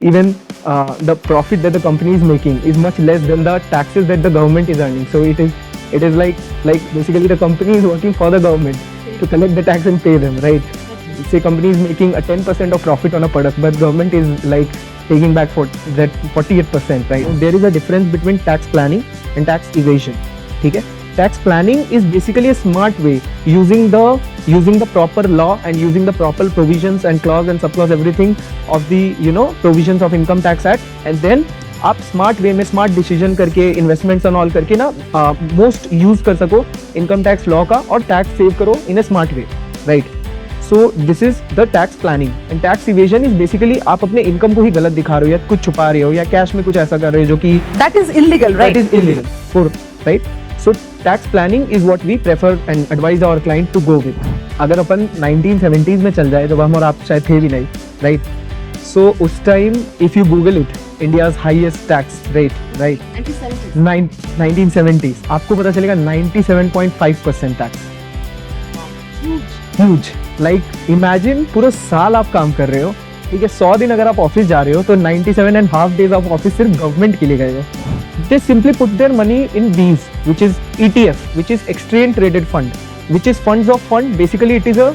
even the profit that the company is making is much less than the taxes that the government is earning. So it is like basically the company is working for the government to collect the tax and pay them, right? Say company is making a 10% of profit on a product, but government is like taking back for that 48%, right? There is a difference between tax planning and tax evasion. Okay? Tax planning is basically a smart way using the proper law and using the proper provisions and clause and subclause everything of the provisions of income tax act, and then आप smart way में smart decision करके investments and all करके ना most use कर सको income tax law का और tax save करो in a smart way, right? So this is the tax planning and tax evasion is basically आप अपने इनकम को ही गलत दिखा रहे हो या कुछ छुपा रहे हो या कैश में कुछ ऐसा कर रहे हो जो कि that is illegal, right? That is illegal for, right? So tax planning is what we prefer and advise our client to go with. अगर अपन 1970s में चल जाए जब हम और आप शायद थे भी नहीं, राइट? सो उस time if you Google it, India's highest tax rate, right? 1970s. आपको पता चलेगा 97.5% tax. Huge. Like imagine पूरा साल आप काम कर रहे हो, ठीक है? 100 दिन अगर आप ऑफिस जा रहे हो तो 97.5 days आप ऑफिस सिर्फ गवर्नमेंट के लिए गए हो. They simply put their money in these, which is ETF, which is exchange traded fund, which is funds of fund. Basically it is a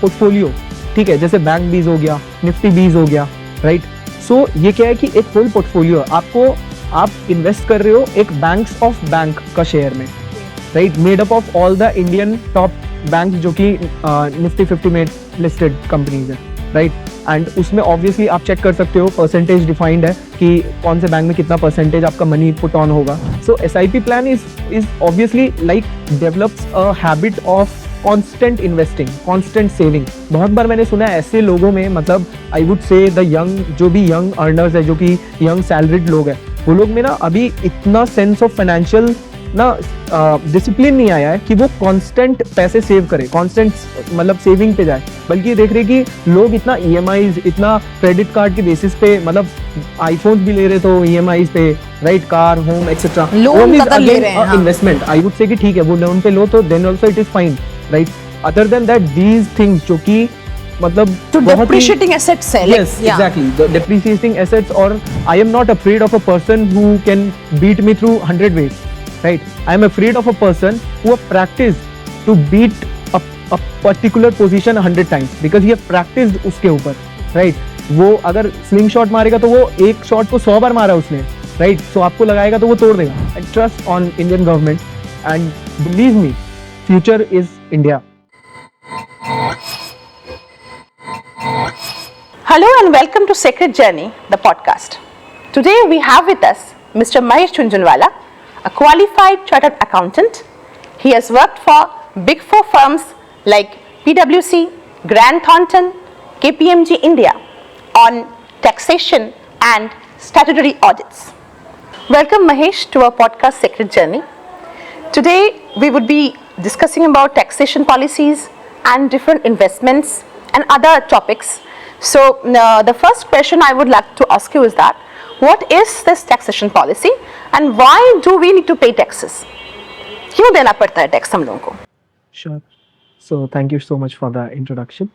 portfolio, ठीक है? जैसे बैंक बीज हो गया, निफ्टी बीज हो गया, राइट? सो ये क्या है कि एक फुल पोर्टफोलियो आप इन्वेस्ट कर रहे हो एक बैंक्स ऑफ बैंक का शेयर में, right? Made up of all the Indian top bank जो कि निफ्टी 50 में लिस्टेड कंपनीज है, राइट? एंड उसमें ऑब्वियसली आप चेक कर सकते हो, परसेंटेज डिफाइंड है कि कौन से बैंक में कितना परसेंटेज आपका मनी पुट ऑन होगा. सो SIP plan is obviously like develops a habit of constant investing, constant saving. बहुत बार मैंने सुना है ऐसे लोगों में, मतलब आई वुड से द यंग, जो भी यंग अर्नर्स है, जो कि यंग सैलरीड लोग हैं, वो लोग में ना अभी इतना सेंस ऑफ फाइनेंशियल ना डिसिप्लिन नहीं आया है कि वो कांस्टेंट पैसे सेव करे, कांस्टेंट मतलब सेविंग पे जाए. बल्कि देख रहे कि लोग इतना EMIs, इतना क्रेडिट कार्ड के बेसिस पे, मतलब आईफोन भी ले रहे तो EMIs पे, right? Car, home etcetera. Loan ले रहे हैं. इन्वेस्टमेंट आई वुड से कि ठीक है वो लोन पे लो तो then also it is fine, right? Other than that, these things जो कि मतलब to depreciating assets है. Yes, exactly. The depreciating assets, or I am not afraid of a person who can beat me through 100 ways, right? I am afraid of a person who have practiced to beat a particular position 100 times because he have practiced उसके ऊपर, right? वो अगर sling shot मारेगा तो वो एक shot को 100 बार मारा उसने, right? So आपको लगाएगा तो वो तोड़ देगा. I trust on Indian government and believe me, future is India. Hello and welcome to Sacred Journey, the podcast. Today we have with us Mr. Mahesh Chunjunwala, a qualified chartered accountant. He has worked for Big Four firms like PwC, Grant Thornton, KPMG India on taxation and statutory audits. Welcome Mahesh to our podcast Sacred Journey. Today we would be discussing about taxation policies and different investments and other topics. So the first question I would like to ask you is that what is this taxation policy and why do we need to pay taxes? क्यों देना पड़ता है tax हम लोगों को? Sure. So thank you so much for the introduction.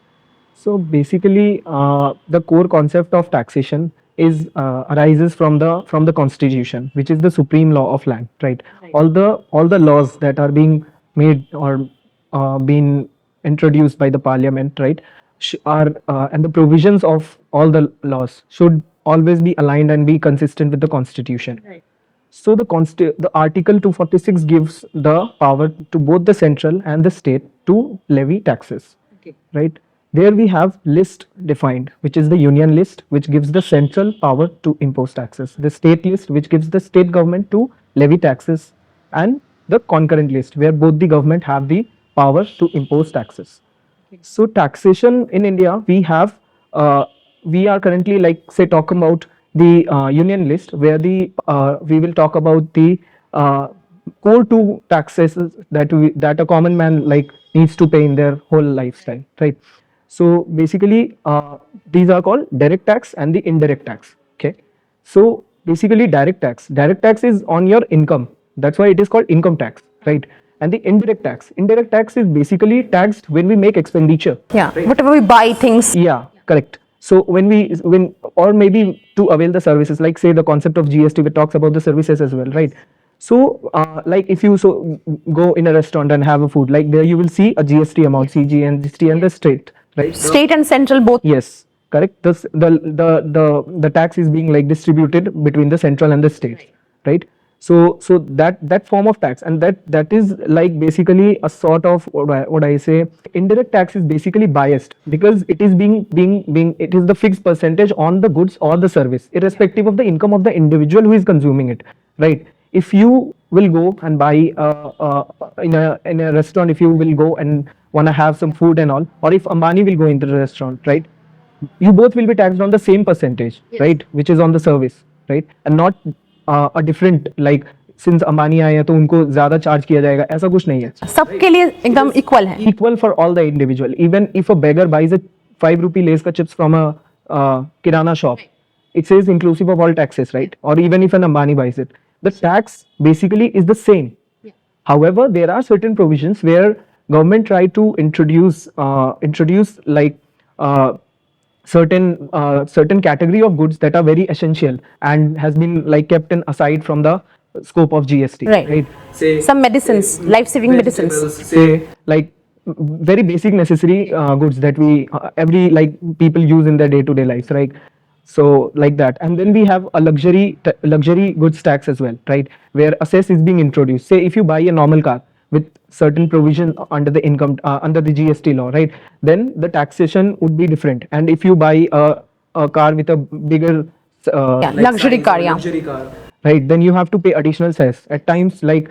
So basically the core concept of taxation is arises from the Constitution, which is the supreme law of land, right? All the laws that are being made or been introduced by the parliament, right, and the provisions of all the laws should always be aligned and be consistent with the Constitution, right? So the Article 246 gives the power to both the central and the state to levy taxes, okay, right? There we have list defined, which is the union list, which gives the central power to impose taxes, the state list, which gives the state government to levy taxes, and the concurrent list, where both the government have the power to impose taxes. So taxation in India, we are currently talk about the union list, where we will talk about the core two taxes that a common man needs to pay in their whole lifestyle, right? So basically these are called direct tax and the indirect tax, okay? So basically direct tax is on your income. That's why it is called income tax, right? And the indirect tax is basically taxed when we make expenditure. Yeah, right? Whatever we buy things. Yeah, correct. So when or maybe to avail the services, like say the concept of GST, which talks about the services as well, right? So like if you go in a restaurant and have a food, like there you will see a GST amount, CG and GST and the state, right? State and central both. Yes, correct. The tax is being like distributed between the central and the state, right? So that form of tax, and that is like basically a sort of what I say, indirect tax is basically biased because it is being it is the fixed percentage on the goods or the service, irrespective of the income of the individual who is consuming it, right? If you will go and buy in a restaurant, if you will go and want to have some food and all, or if Ambani will go into the restaurant, right? You both will be taxed on the same percentage, right? Which is on the service, right? And not a different, like since Ambani आए हैं तो उनको ज़्यादा charge किया जाएगा, ऐसा कुछ नहीं है. सबके लिए एकदम इक्वल है. Equal for all the individual. Even if a beggar buys a 5 rupee Lay's ka chips from a kirana shop, it says inclusive of all taxes, right? Or even if an Ambani buys it, the tax basically is the same. However, there are certain provisions where government try to introduce like certain category of goods that are very essential and has been like kept in aside from the scope of GST. Right. Say Some medicines, life-saving medicines. say like very basic necessary goods that we every like people use in their day-to-day lives, right? So like that, and then we have a luxury goods tax as well, right? Where assess is being introduced. Say if you buy a normal car with certain provision under the income under the GST law, right? Then the taxation would be different. And if you buy a car with a bigger Luxury car, yeah. luxury car, right? Then you have to pay additional cess. At times, like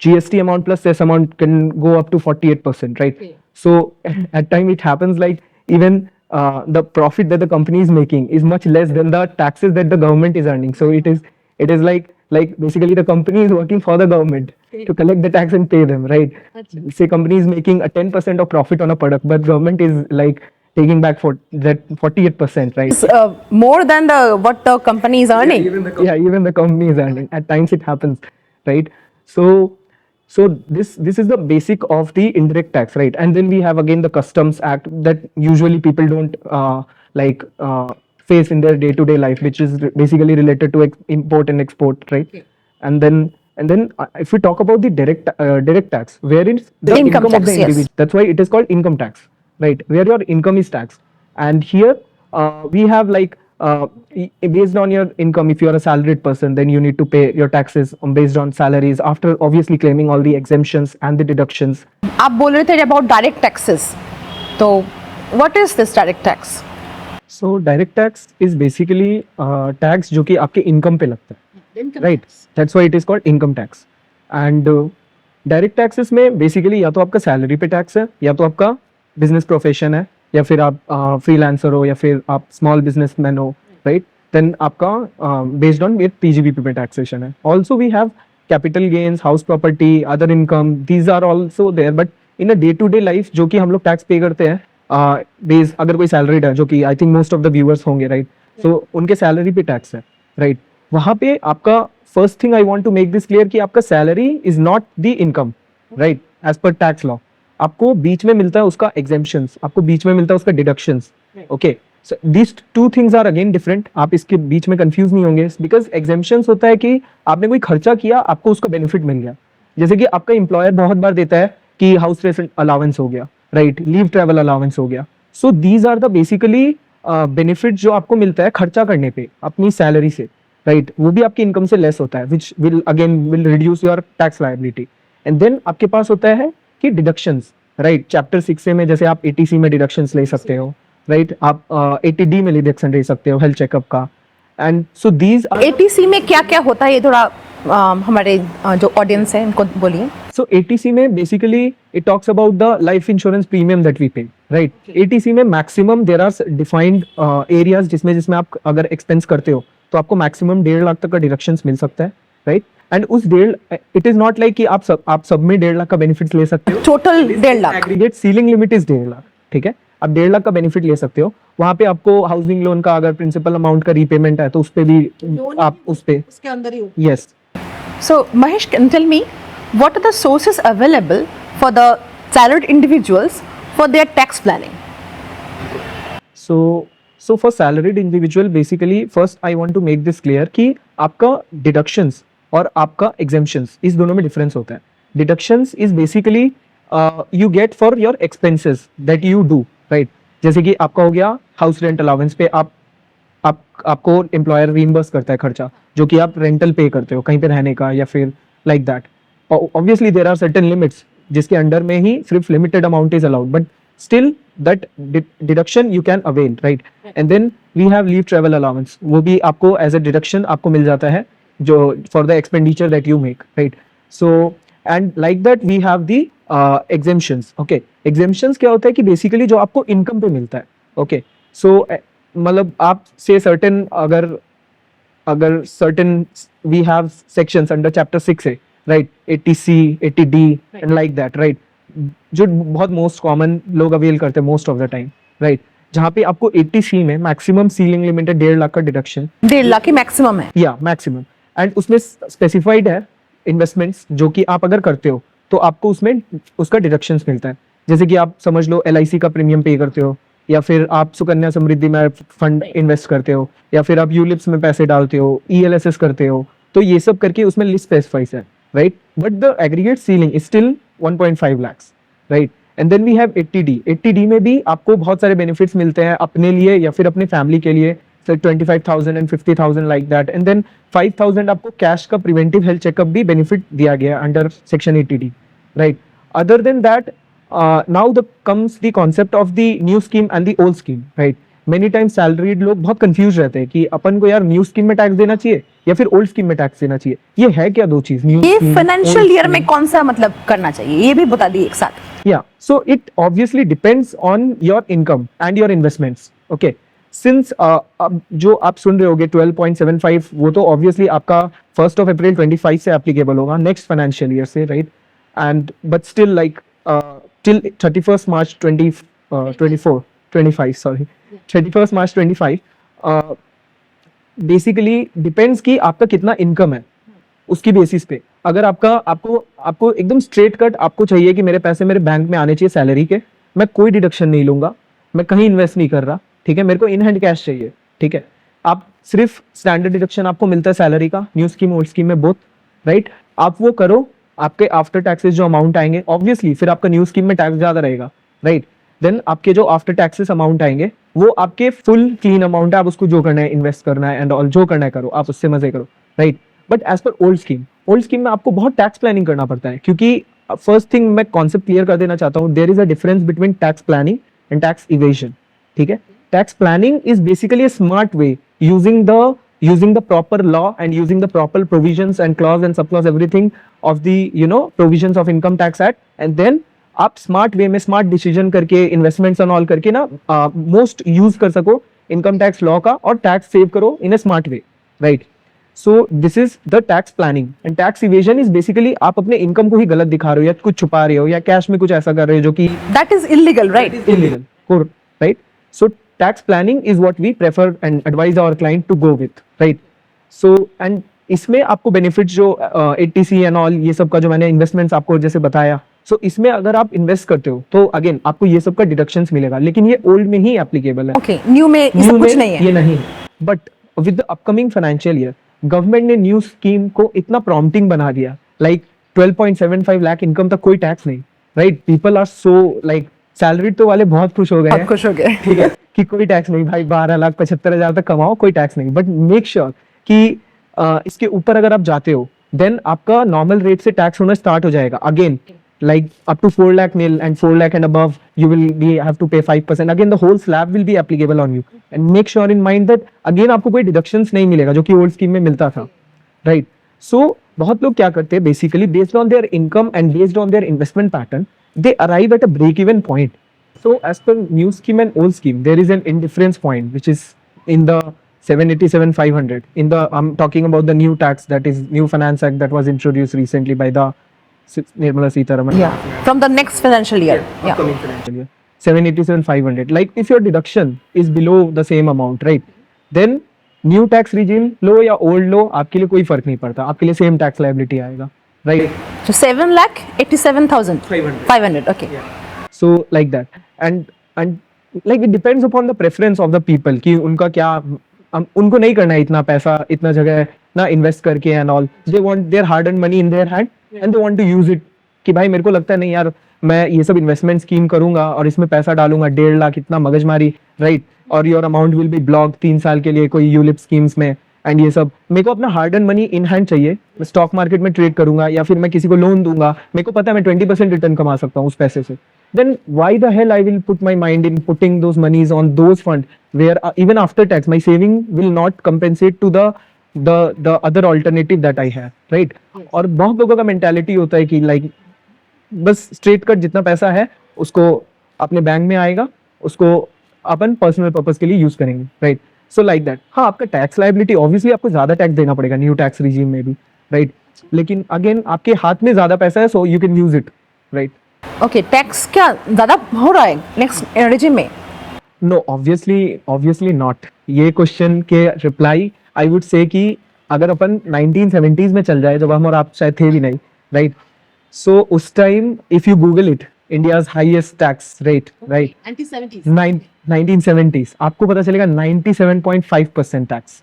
GST amount plus cess amount can go up to 48%, right? So at time it happens like even the profit that the company is making is much less than the taxes that the government is earning. So it is like basically the company is working for the government to collect the tax and pay them, right? Say company is making a 10% of profit on a product, but government is like taking back for that 48%, right? It's, more than what the company is earning. Even the company is earning. At times it happens, right? So this is the basic of the indirect tax, right? And then we have again the Customs Act that usually people don't face in their day-to-day life, which is basically related to import and export, right? And then if we talk about the direct tax, where it's the Income income of tax, the yes. individual. That's why it is called income tax, right? Where your income is taxed. And here we have like based on your income, if you are a salaried person, then you need to pay your taxes based on salaries after obviously claiming all the exemptions and the deductions. आप बोल रहे थे about direct taxes. तो what is this direct tax? So direct tax is basically tax जो कि आपके income पे लगता है, right? That's why it is called income tax. And direct taxes में basically या तो आपका salary पे tax है, या तो आपका business profession है, या फिर आप freelancer हो, या फिर आप small businessman हो, right? Then आपका based on your PGBP पे taxation है. Also we have capital gains, house property, other income. These are also there, but in a day-to-day life जो कि हम लोग tax pay करते हैं, बेस अगर कोई सैलरीड है जो कि I think most of the viewers होंगे, राइट? सो उनके सैलरी पे टैक्स है, राइट? वहां पे आपका first thing I want to make this clear कि आपका salary is not the income, right? As per tax law आपको बीच में मिलता है उसका एग्जेम्पशंस, आपको बीच में मिलता है उसका deductions. Okay, so this two things are again different. आप इसके बीच में कंफ्यूज नहीं होंगे, बिकॉज एग्जेम्पशंस होता है कि आपने कोई खर्चा किया, आपको उसका बेनिफिट मिल गया. जैसे कि आपका एम्प्लॉयर बहुत बार देता है कि हाउस रेंट अलाउंस हो गया, राइट? लीव ट्रैवल अलाउंस हो गया. So these are the basically benefit जो आपको मिलता है खर्चा करने पे अपनी सैलरी से, राइट? वो भी आपकी इनकम से लेस होता है, which will reduce your tax liability. And then आपके पास होता है कि डिडक्शंस, राइट? चैप्टर 6 में जैसे आप ATC में डिडक्शंस ले सकते हो, राइट? आप 80D में डिडक्शन ले सकते हो हेल्थ चेकअप का. एंड सो दीज ATC में क्या क्या होता है, ये थोड़ा हमारे जो ऑडियंस है उनको बोलिए. So ATC में basically it talks about the life insurance premium that we pay, right? ATC में maximum there are defined areas जिसमें आप अगर expense करते हो तो आपको maximum 1.5 लाख तक का deductions मिल सकता है, right? And उस it is not like कि आप सब में 1.5 लाख का benefits ले सकते हो. Total 1.5 lakh. Aggregate ceiling limit is 1.5 lakh, ठीक है? आप 1.5 लाख का बेनिफिट ले सकते हो. वहां पे आपको हाउसिंग लोन का अगर प्रिंसिपल अमाउंट का रीपेमेंट है तो उस पे भी आप उस पे उसके अंदर ही yes. So Mahesh, can you tell me what are the sources available for the salaried individuals for their tax planning? So So for salaried individual, basically first I want to make this clear कि आपका deductions और आपका exemptions इस दोनों में difference होता है. Deductions is basically you get for your expenses that you do, right? जैसे कि आपका हो गया house rent allowance पे आपको एम्प्लॉयर रीइंबर्स करता है खर्चा जो कि आप रेंटल पे करते हो कहीं पे रहने का या फिर like that. Obviously there are certain limits जिसके अंडर में ही सिर्फ limited amount is allowed, but still that deduction you can avail, right. And then we have leave travel allowance, वो भी आपको एज अ डिडक्शन आपको मिल जाता है जो for the expenditure that you make, right. So and like that we have the exemptions. Okay, exemptions क्या होता है कि बेसिकली जो आपको इनकम पे मिलता है. ओके, सो मतलब आप से सर्टेन अगर certain we have sections under chapter 6A, right, 80C 80D and like that, right, जो बहुत मोस्ट कॉमन लोग अवेल करते हैं most of the time, right. जहाँ पे आपको 80C में मैक्सिमम सीलिंग लिमिट है 1.5 लाख का डिडक्शन. 1.5 लाख ही मैक्सिमम है. या मैक्सिमम, एंड उसमें स्पेसिफाइड है इन्वेस्टमेंट्स जो कि आप अगर करते हो तो आपको उसमें उसका डिडक्शंस मिलता है. जैसे कि आप समझ लो LIC का प्रीमियम पे करते हो, या फिर आप सुकन्या समृद्धि में फंड इन्वेस्ट करते हो, या फिर आप यूलिप्स में पैसे डालते हो, ELSS करते हो, तो ये सब करके उसमें लिस्ट स्पेसिफाइज है, right. But the aggregate ceiling is still 1.5 lakhs, right. And then we have 80D. 80D में भी आपको बहुत सारे बेनिफिट्स मिलते हैं अपने लिए या फिर अपनी फैमिली के लिए, 25,000 and 50,000 like that. And then 5,000 आपको कैश का प्रिवेंटिव हेल्थ चेकअप भी बेनिफिट दिया गया under section 80D, right. Other than that now comes the concept of the new scheme and the old scheme, right. Many times salaried लोग बहुत confused रहते हैं कि अपन को यार न्यू स्कीम में टैक्स देना चाहिए या फिर ओल्ड स्कीम में टैक्स देना चाहिए. ये है क्या दो चीज? ये फाइनेंशियल ईयर में कौन सा मतलब करना चाहिए ये भी बता दी एक साथ. या so it obviously depends on your income and your investments. Okay, since अब जो आप सुन रहे होगे 12.75 वो तो ऑब्वियसली आपका 1st of April 25 से एप्लीकेबल होगा नेक्स्ट फाइनेंशियल ईयर से, right. And but still like till 31st March 31st March 25 basically depends कि आपका कितना इनकम है उसकी बेसिस पे. अगर आपको एकदम स्ट्रेट कट आपको चाहिए कि मेरे पैसे मेरे बैंक में आने चाहिए सैलरी के, मैं कोई डिडक्शन नहीं लूंगा, मैं कहीं इन्वेस्ट नहीं कर रहा, ठीक है, मेरे को इन हैंड कैश चाहिए, ठीक है, आप सिर्फ स्टैंडर्ड डिडक्शन आपको मिलता है सैलरी का, न्यू स्कीम ओल्ड स्कीम में बोथ, राइट. आप वो करो, आपके आफ्टर टैक्सेस जो अमाउंट आएंगे ऑब्वियसली फिर आपका न्यू स्कीम में टैक्स ज्यादा रहेगा, राइट. देन आपके जो आफ्टर टैक्सेस अमाउंट आएंगे वो आपके फुल क्लीन अमाउंट है, आप उसको जो करना है इन्वेस्ट करना है एंड ऑल जो करना है करो, आप उससे मजे करो, right. But as per old scheme में आपको बहुत टैक्स प्लानिंग करना पड़ता है, क्योंकि फर्स्ट थिंग मैं कॉन्सेप्ट क्लियर कर देना चाहता हूँ, there is a difference between tax planning and tax evasion, ठीक है. Tax planning is basically a smart way using the proper law and using the proper provisions and clause and subclause everything of the provisions of income tax act, and then आप smart way में smart decision करके investments and all करके ना most use कर सको income tax law का और tax save करो in a smart way, right. So this is the tax planning. And tax evasion is basically आप अपने इनकम को ही गलत दिखा रहे हो या कुछ छुपा रहे हो या कैश में कुछ ऐसा कर रहे हो जो कि that is illegal, right. Illegal, right. So tax planning is what we prefer and advise our client to go with, right. So and इसमें आपको बेनिफिट्स जो 80C एंड ऑल ये सब का जो मैंने इन्वेस्टमेंट्स आपको जैसे बताया, सो इसमें अगर आप इन्वेस्ट करते हो तो अगेन आपको ये सब का डिडक्शंस मिलेगा, लेकिन ये ओल्ड में ही एप्लीकेबल है. ओके, न्यू में ये सब कुछ नहीं है, ये नहीं. But with the upcoming financial year government ने न्यू स्कीम को इतना प्रॉम्प्टिंग बना दिया, लाइक 12.75 लाख इनकम तक कोई टैक्स नहीं, right. People are so like salaried तो वाले बहुत खुश हो गए हैं, खुश हो गए, ठीक है, कि कोई टैक्स नहीं भाई, 12,75,000 तक कमाओ कोई टैक्स नहीं. बट मेक श्योर कि इसके ऊपर अगर आप जाते हो देन आपका नॉर्मल रेट से टैक्स होना स्टार्ट हो जाएगा again, like up to 4 lakh nil and 4 lakh and above you will have to pay 5%. Again the whole slab will be applicable on you, and make sure in mind that again आपको कोई deductions नहीं मिलेगा जो कि old scheme में मिलता था, right. So बहुत लोग क्या करते हैं basically based on their income and based on their investment pattern they arrive at a break even point. So as per new scheme and old scheme there is an indifference point which is in the 787,500 in the I'm talking about the new tax, that is new finance act that was introduced recently by the Nirmala Sitharaman. Yeah, from the next financial year. Yeah. Upcoming financial year. 787,500. Like if your deduction is below the same amount, right? Then new tax regime, low या old low, आपके लिए कोई फर्क नहीं पड़ता. आपके लिए same tax liability आएगा, right? So 7,87,500. 500. Okay. Yeah. So like that, and like it depends upon the preference of the people कि उनका क्या, उनको नहीं करना है इतना पैसा इतना जगह ना इन्वेस्ट करके and all, they want their hard earn money in their hand and they want to use it, कि भाई मेरे को लगता है नहीं यार मैं ये सब इन्वेस्टमेंट स्कीम करूंगा और इसमें पैसा डालूंगा 1.5 लाख इतना मगजमारी, राइट, और your amount will be blocked 3 साल के लिए कोई यूलिप स्कीम्स में एंड ये सब, मेरे को अपना hard earn money in hand चाहिए, मैं स्टॉक मार्केट में ट्रेड करूंगा या फिर मैं किसी को लोन दूंगा, मेरे को पता है मैं 20% रिटर्न कमा सकता हूँ उस पैसे से, then why the hell I will put my mind in putting those monies on those funds where even after tax my saving will not compensate to the other alternative that I have, right? और बहुत लोगों का mentality होता है कि like बस straight cut जितना पैसा है उसको अपने बैंक में आएगा, उसको अपन पर्सनल पर्पस के लिए यूज करेंगे, राइट? So like that. हाँ, आपका टैक्स लायबिलिटी ऑब्वियसली आपको ज्यादा टैक्स देना पड़ेगा न्यू टैक्स रिजीम में भी, राइट? लेकिन अगेन आपके हाथ में ज्यादा पैसा है, so you can use it, right? Okay, tax क्या ज़्यादा हो रहा है नेक्स्ट रेजिम में? No, obviously not. ये क्वेश्चन के रिप्लाई आई वुड से कि अगर अपन 1970s में चल जाए जब हम और आप शायद थे भी नहीं, राइट? सो उस time if you Google it, India's highest tax rate, right, 1970s, आपको पता चलेगा 97.5% टैक्स।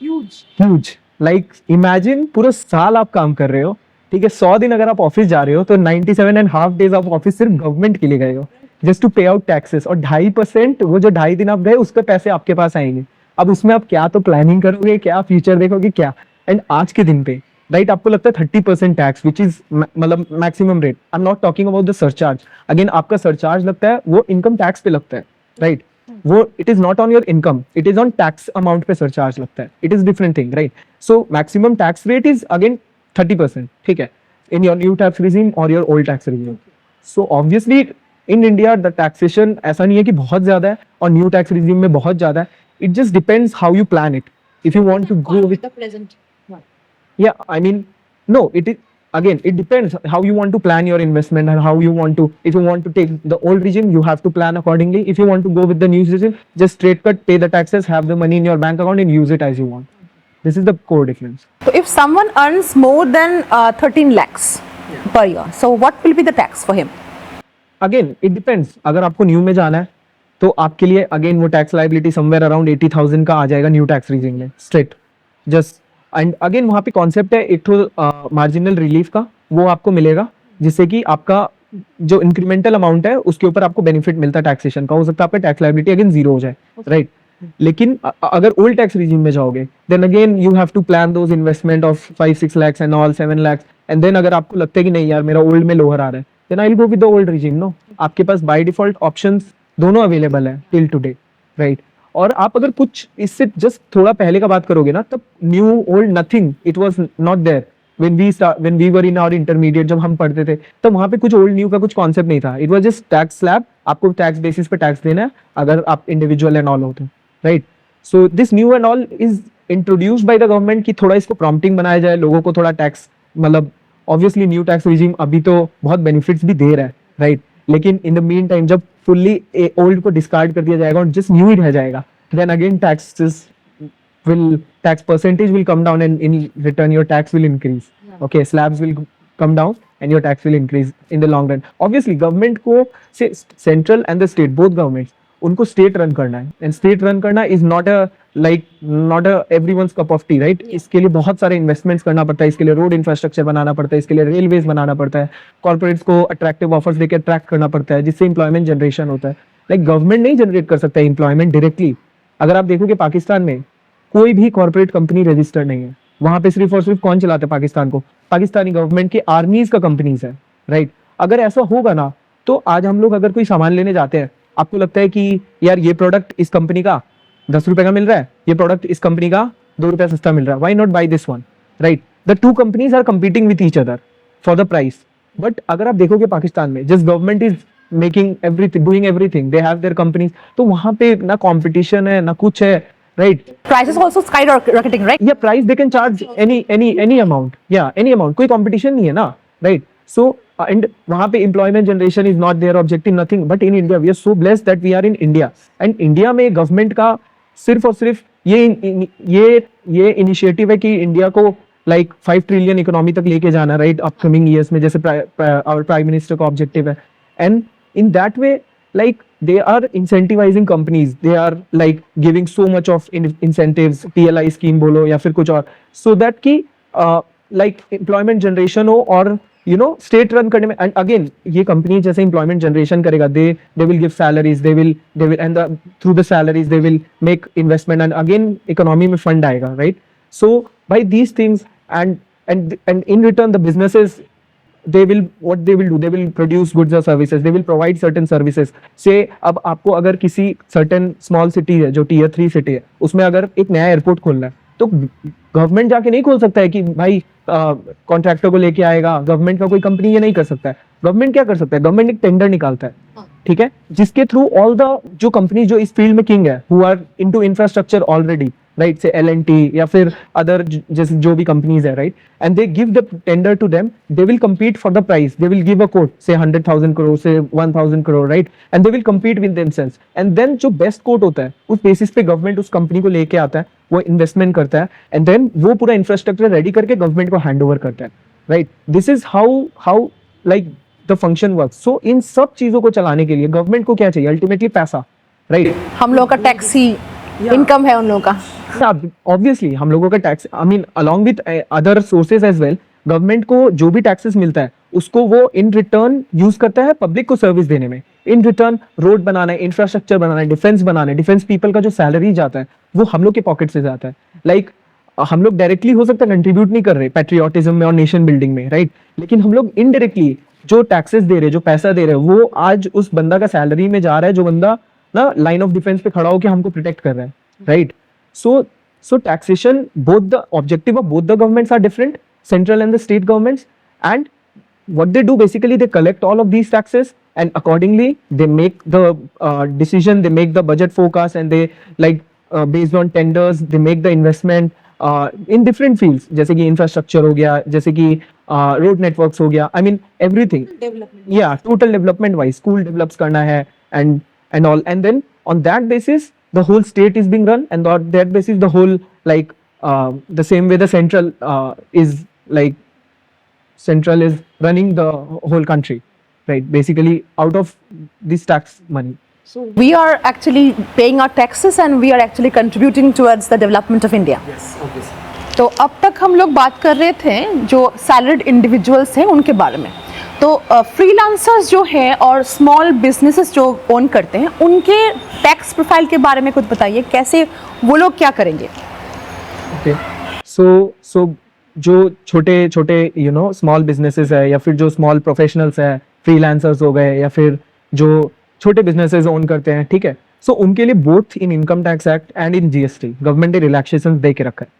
ह्यूज, लाइक इमेजिन पूरा साल आप काम कर रहे हो, ठीक है, 100 दिन अगर आप ऑफिस जा रहे हो तो 97.5 डेज ऑफ ऑफिस सिर्फ गवर्नमेंट के लिए गए हो, जस्ट टू पे आउट टैक्सेस, और 2.5% वो जो 2.5 दिन आप गए उसके पैसे आपके पास आएंगे। अब उसमें आप क्या तो प्लानिंग करोगे, क्या फ्यूचर देखोगे, क्या? एंड आज के दिन पे, राइट, आपको लगता है 30% टैक्स विच इज मतलब maximum rate. I am not talking about the surcharge, again आपका सरचार्ज लगता है वो इनकम टैक्स पे लगता है, राइट? वो it is not on your income, it is on tax amount पे सरचार्ज लगता है, it is different thing, right? So maximum tax rate is again 30%, ठीक है, in your new tax regime or your old tax regime. So obviously in India the taxation ऐसा नहीं है कि बहुत ज्यादा है और new tax regime में बहुत ज्यादा है. It just depends how you plan it. If you want to go with the present one. Yeah, I mean, no, it is again it depends how you want to plan your investment and how you want to. If you want to take the old regime, you have to plan accordingly. If you want to go with the new regime, just straight cut, pay the taxes, have the money in your bank account and use it as you want. This is the core difference. So if someone earns more than 13 lakhs per year, so what will be the tax for him? Again, it depends. अगर आपको new में जाना है तो आपके लिए again वो tax liability somewhere around 80,000 का आ जाएगा न्यू टैक्स रीजिंग में स्ट्रेट, जस्ट। एंड अगेन वहाँ पे कॉन्सेप्ट है एक तो मार्जिनल रिलीफ का, वो आपको मिलेगा जिससे कि आपका जो इंक्रीमेंटल अमाउंट है उसके ऊपर आपको बेनिफिट मिलता है टैक्सेशन का। हो सकता है आपका टैक्स लाइबिलिटी अगेन जीरो हो जाए, राइट? लेकिन अगर ओल्ड टैक्स रिजीम में जाओगे then again you have to plan those investment of 5-6 lakhs and all 7 lakhs, and then अगर आपको लगता है कि नहीं यार मेरा ओल्ड में लोअर आ रहा है then I will go with the old regime. No, आपके पास बाय डिफॉल्ट ऑप्शंस दोनों अवेलेबल है टिल टुडे, राइट? और आप अगर कुछ इससे जस्ट थोड़ा पहले का बात करोगे ना, तब new old nothing, it was not there when we were in our intermediate, जब हम पढ़ते थे तब वहाँ पे कुछ ओल्ड न्यू का कुछ कॉन्सेप्ट नहीं था। It was just tax slab, आपको टैक्स बेसिस पे टैक्स देना है अगर आप इंडिविजुअल एंड ऑल होते हैं, right? So this new and all is introduced by the government कि थोड़ा इसको प्रॉम्प्टिंग बनाया जाए, लोगों को थोड़ा टैक्स, मतलब ऑब्वियसली न्यू टैक्स रिजीम अभी तो बहुत बेनिफिट्स भी दे रहा है, राइट? लेकिन इन द मीन टाइम जब फुल्ली ओल्ड को डिस्कार्ड कर दिया जाएगा और जस्ट न्यू ही रह जाएगा, then again tax percentage will come down and in return your tax will increase. Okay, slabs will come down and your tax will increase in the long run. Obviously government को से central and the state, both governments, उनको state run करना है, and state run करना is not a everyone's cup of tea, right? इसके लिए बहुत सारे investments करना पड़ता है, इसके लिए road infrastructure बनाना पड़ता है, इसके लिए railways बनाना पड़ता है, corporates को attractive offers देके attract करना पड़ता है जिससे employment generation होता है। Like government नहीं generate कर सकता है employment directly। अगर आप देखोगे पाकिस्तान में कोई भी कॉर्पोरेट कंपनी रजिस्टर्ड नहीं है, वहां पे सिर्फ और सिर्फ कौन चलाते हैं पाकिस्तान को? पाकिस्तानी गवर्नमेंट के आर्मीज का कंपनीज है, राइट? अगर ऐसा होगा ना तो आज हम लोग अगर कोई सामान लेने जाते हैं, आपको लगता है कि यार ये प्रोडक्ट इस कंपनी का 10 रुपए का मिल रहा है, ये प्रोडक्ट इस कंपनी का 2 रुपए सस्ता मिल रहा है, why not buy this one, right? The two companies are competing with each other for the price. But अगर आप देखोगे पाकिस्तान में जिस government is making everything, doing everything, they have their companies, तो वहां पे ना कॉम्पिटिशन है ना कुछ है, right? Prices also skyrocketing, right? Yeah, price they can charge any amount, yeah, any amount, कोई competition नहीं है ना, right? So and वहाँ पे employment generation is not their objective, nothing. But in India we are so blessed that we are in India, and India में government का सिर्फ और सिर्फ ये इनिशिएटिव है कि इंडिया को like 5 ट्रिलियन इकोनॉमी तक लेके जाना, right? अपकमिंग ईयर्स में, जैसे our प्राइम मिनिस्टर का ऑब्जेक्टिव है, and in that way like they are incentivizing companies, they are like giving so much of incentives, PLI scheme बोलो या फिर कुछ और, so that कि like employment generation हो और you know state run करने में, and again ये company जैसे employment generation करेगा, they will give salaries, they will and through the salaries they will make investment, and again economy में fund आएगा, right? So by these things and in return the businesses, they will do, they will produce goods or services, they will provide certain services. Say अब आपको अगर किसी certain small city है जो tier 3 city है, उसमें अगर एक नया एयरपोर्ट खोलना है तो गवर्नमेंट जाके नहीं खोल सकता है कि भाई कॉन्ट्रैक्टर को लेके आएगा, गवर्नमेंट का कोई कंपनी ये नहीं कर सकता है। गवर्नमेंट क्या कर सकता है, गवर्नमेंट एक टेंडर निकालता है, ठीक है, जिसके थ्रू ऑल द जो कंपनी जो इस फील्ड में किंग है, who are into infrastructure already, right, say L&T या फिर अदर जैसे जो भी कंपनीज है, right, and they give the tender to them, they will compete for the price, they will give a quote say 100,000 crore से 1,000 crore, right, and they will compete with themselves, and then जो best quote होता है उस basis पे government उस company को लेके आता है, वो इन्वेस्टमेंट करता है, एंड देन वो पूरा इंफ्रास्ट्रक्चर रेडी करके गवर्नमेंट को हैंड ओवर करता है, right. This is how like the function work. So इन सब चीजों को चलाने के लिए गवर्नमेंट को क्या चाहिए, अल्टीमेटली पैसा, राइट। हम लोग का टैक्स ही इनकम है उन लोगों का। ऑब्वियसली हम लोगों का tax, I mean along with other sources as well, government को जो भी टैक्सेस मिलता है उसको वो इन रिटर्न यूज करता है पब्लिक को सर्विस देने में। इन रिटर्न रोड बनाना है, इंफ्रास्ट्रक्चर बनाना है, डिफेंस बनाना है, डिफेंस पीपल का जो सैलरी जाता है वो हम लोग के पॉकेट से जाता है। लाइक हम लोग डायरेक्टली हो सकता है कंट्रीब्यूट नहीं कर रहे पैट्रियोटिज्म में और नेशन बिल्डिंग में, राइट, लेकिन हम लोग इनडायरेक्टली जो टैक्सेस दे रहे, जो पैसा दे रहे, वो आज उस बंदा का सैलरी में जा रहा है जो बंदा ना लाइन ऑफ डिफेंस पे खड़ा होकर हमको प्रोटेक्ट कर रहा है, right. So taxation, both the objective of both the governments are different, central and the state governments, and what they do basically, they collect all of these taxes and accordingly they make the decision, they make the budget forecast, and they like based on tenders they make the investment in different fields, जैसे कि infrastructure हो गया, जैसे कि road networks हो गया, I mean everything, yeah, total development wise, school develops करना है and all, and then on that basis the whole state is being run, and on that basis the whole like the same way the central is running the whole country, right, basically out of this tax money. So we are actually paying our taxes and we are actually contributing towards the development of India. Yes, obviously. तो अब तक हम लोग बात कर रहे थे जो सैलरीड इंडिविजुअल्स हैं उनके बारे में। तो फ्रीलांसर्स जो हैं और स्मॉल बिजनेसेस जो ओन करते हैं उनके टैक्स प्रोफाइल के बारे में कुछ बताइए, कैसे वो लोग क्या करेंगे? ओके, सो जो छोटे छोटे यू नो स्मॉल बिजनेसेस है या फिर जो स्मॉल प्रोफेशनल्स है, फ्रीलांसर्स हो गए या फिर जो छोटे बिजनेसेस ओन करते हैं, ठीक है, सो उनके लिए both in income tax act and in GST government ने रिलैक्सेशंस दे के रखा है,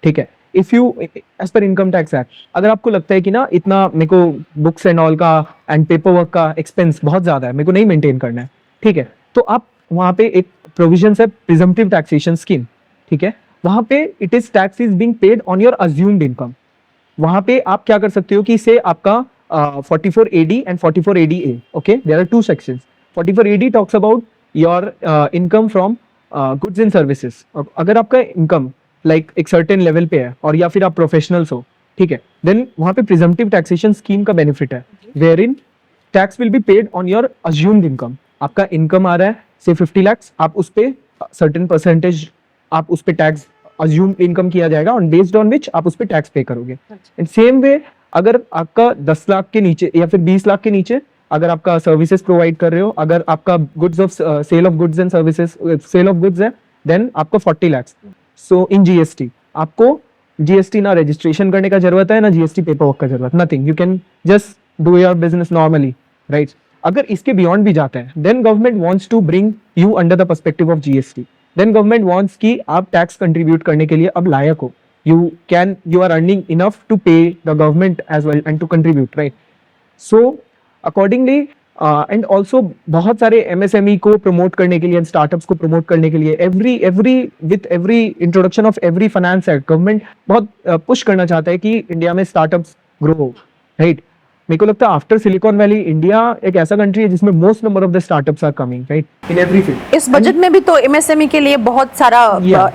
ठीक है। If you as per income tax act, अगर आपको लगता है कि ना इतना मेरे को बुक्स एंड ऑल का एंड पेपर वर्क का एक्सपेंस बहुत ज्यादा है, मेरे को नहीं मेंटेन करना है, ठीक है, तो आप वहाँ पे एक प्रोविजन है प्रिजम्पटिव टैक्सेशन स्कीम, ठीक है, वहाँ पे it is tax is being paid on your assumed income. वहाँ पे आप क्या कर सकते हो कि इसे आपका 44AD and 44ADA, okay, there are two sections. 44AD talks about your income from goods and services. अगर आपका इनकम लाइक एक सर्टेन लेवल पे है और या फिर आप प्रोफेशनल्स हो, ठीक है, देन वहाँ पे प्रिजम्पटिव टैक्सेशन स्कीम का बेनिफिट है, wherein tax will be paid on your assumed income. आपका इनकम आ रहा है से 50 लाख, आप उस पे सर्टेन परसेंटेज आप उस पे टैक्स अज्यूम्ड इनकम किया जाएगा और बेस्ड ऑन विच आप उस पे टैक्स पे करोगे। इन सेम वे अगर आपका 10 लाख के नीचे या फिर 20 लाख के नीचे अगर आपका सर्विसेज प्रोवाइड कर रहे हो, अगर आपका goods of sale of goods and services sale of goods है, देन आपको 40 लाख। सो इन GST आपको GST ना रजिस्ट्रेशन करने का जरूरत है ना GST पेपर वर्क का जरूरत, nothing, you can just do your business normally, right. अगर इसके बियॉन्ड भी जाते हैं, then government wants to bring you under the perspective of GST, then government wants कि आप टैक्स कंट्रीब्यूट करने के लिए अब लायक हो, you are earning enough to pay the government as well and to contribute, right? So accordingly and also बहुत सारे MSME को प्रमोट करने के लिए and startups को प्रमोट करने के लिए with every introduction of every finance act government बहुत पुश करना चाहता है कि इंडिया में स्टार्टअप्स ग्रो हो, राइट। मेरे को लगता है आफ्टर सिलिकॉन वैली इंडिया एक ऐसा कंट्री है जिसमें most number of the startups are coming, right, in every field. इस बजट में भी तो MSME के लिए बहुत सारा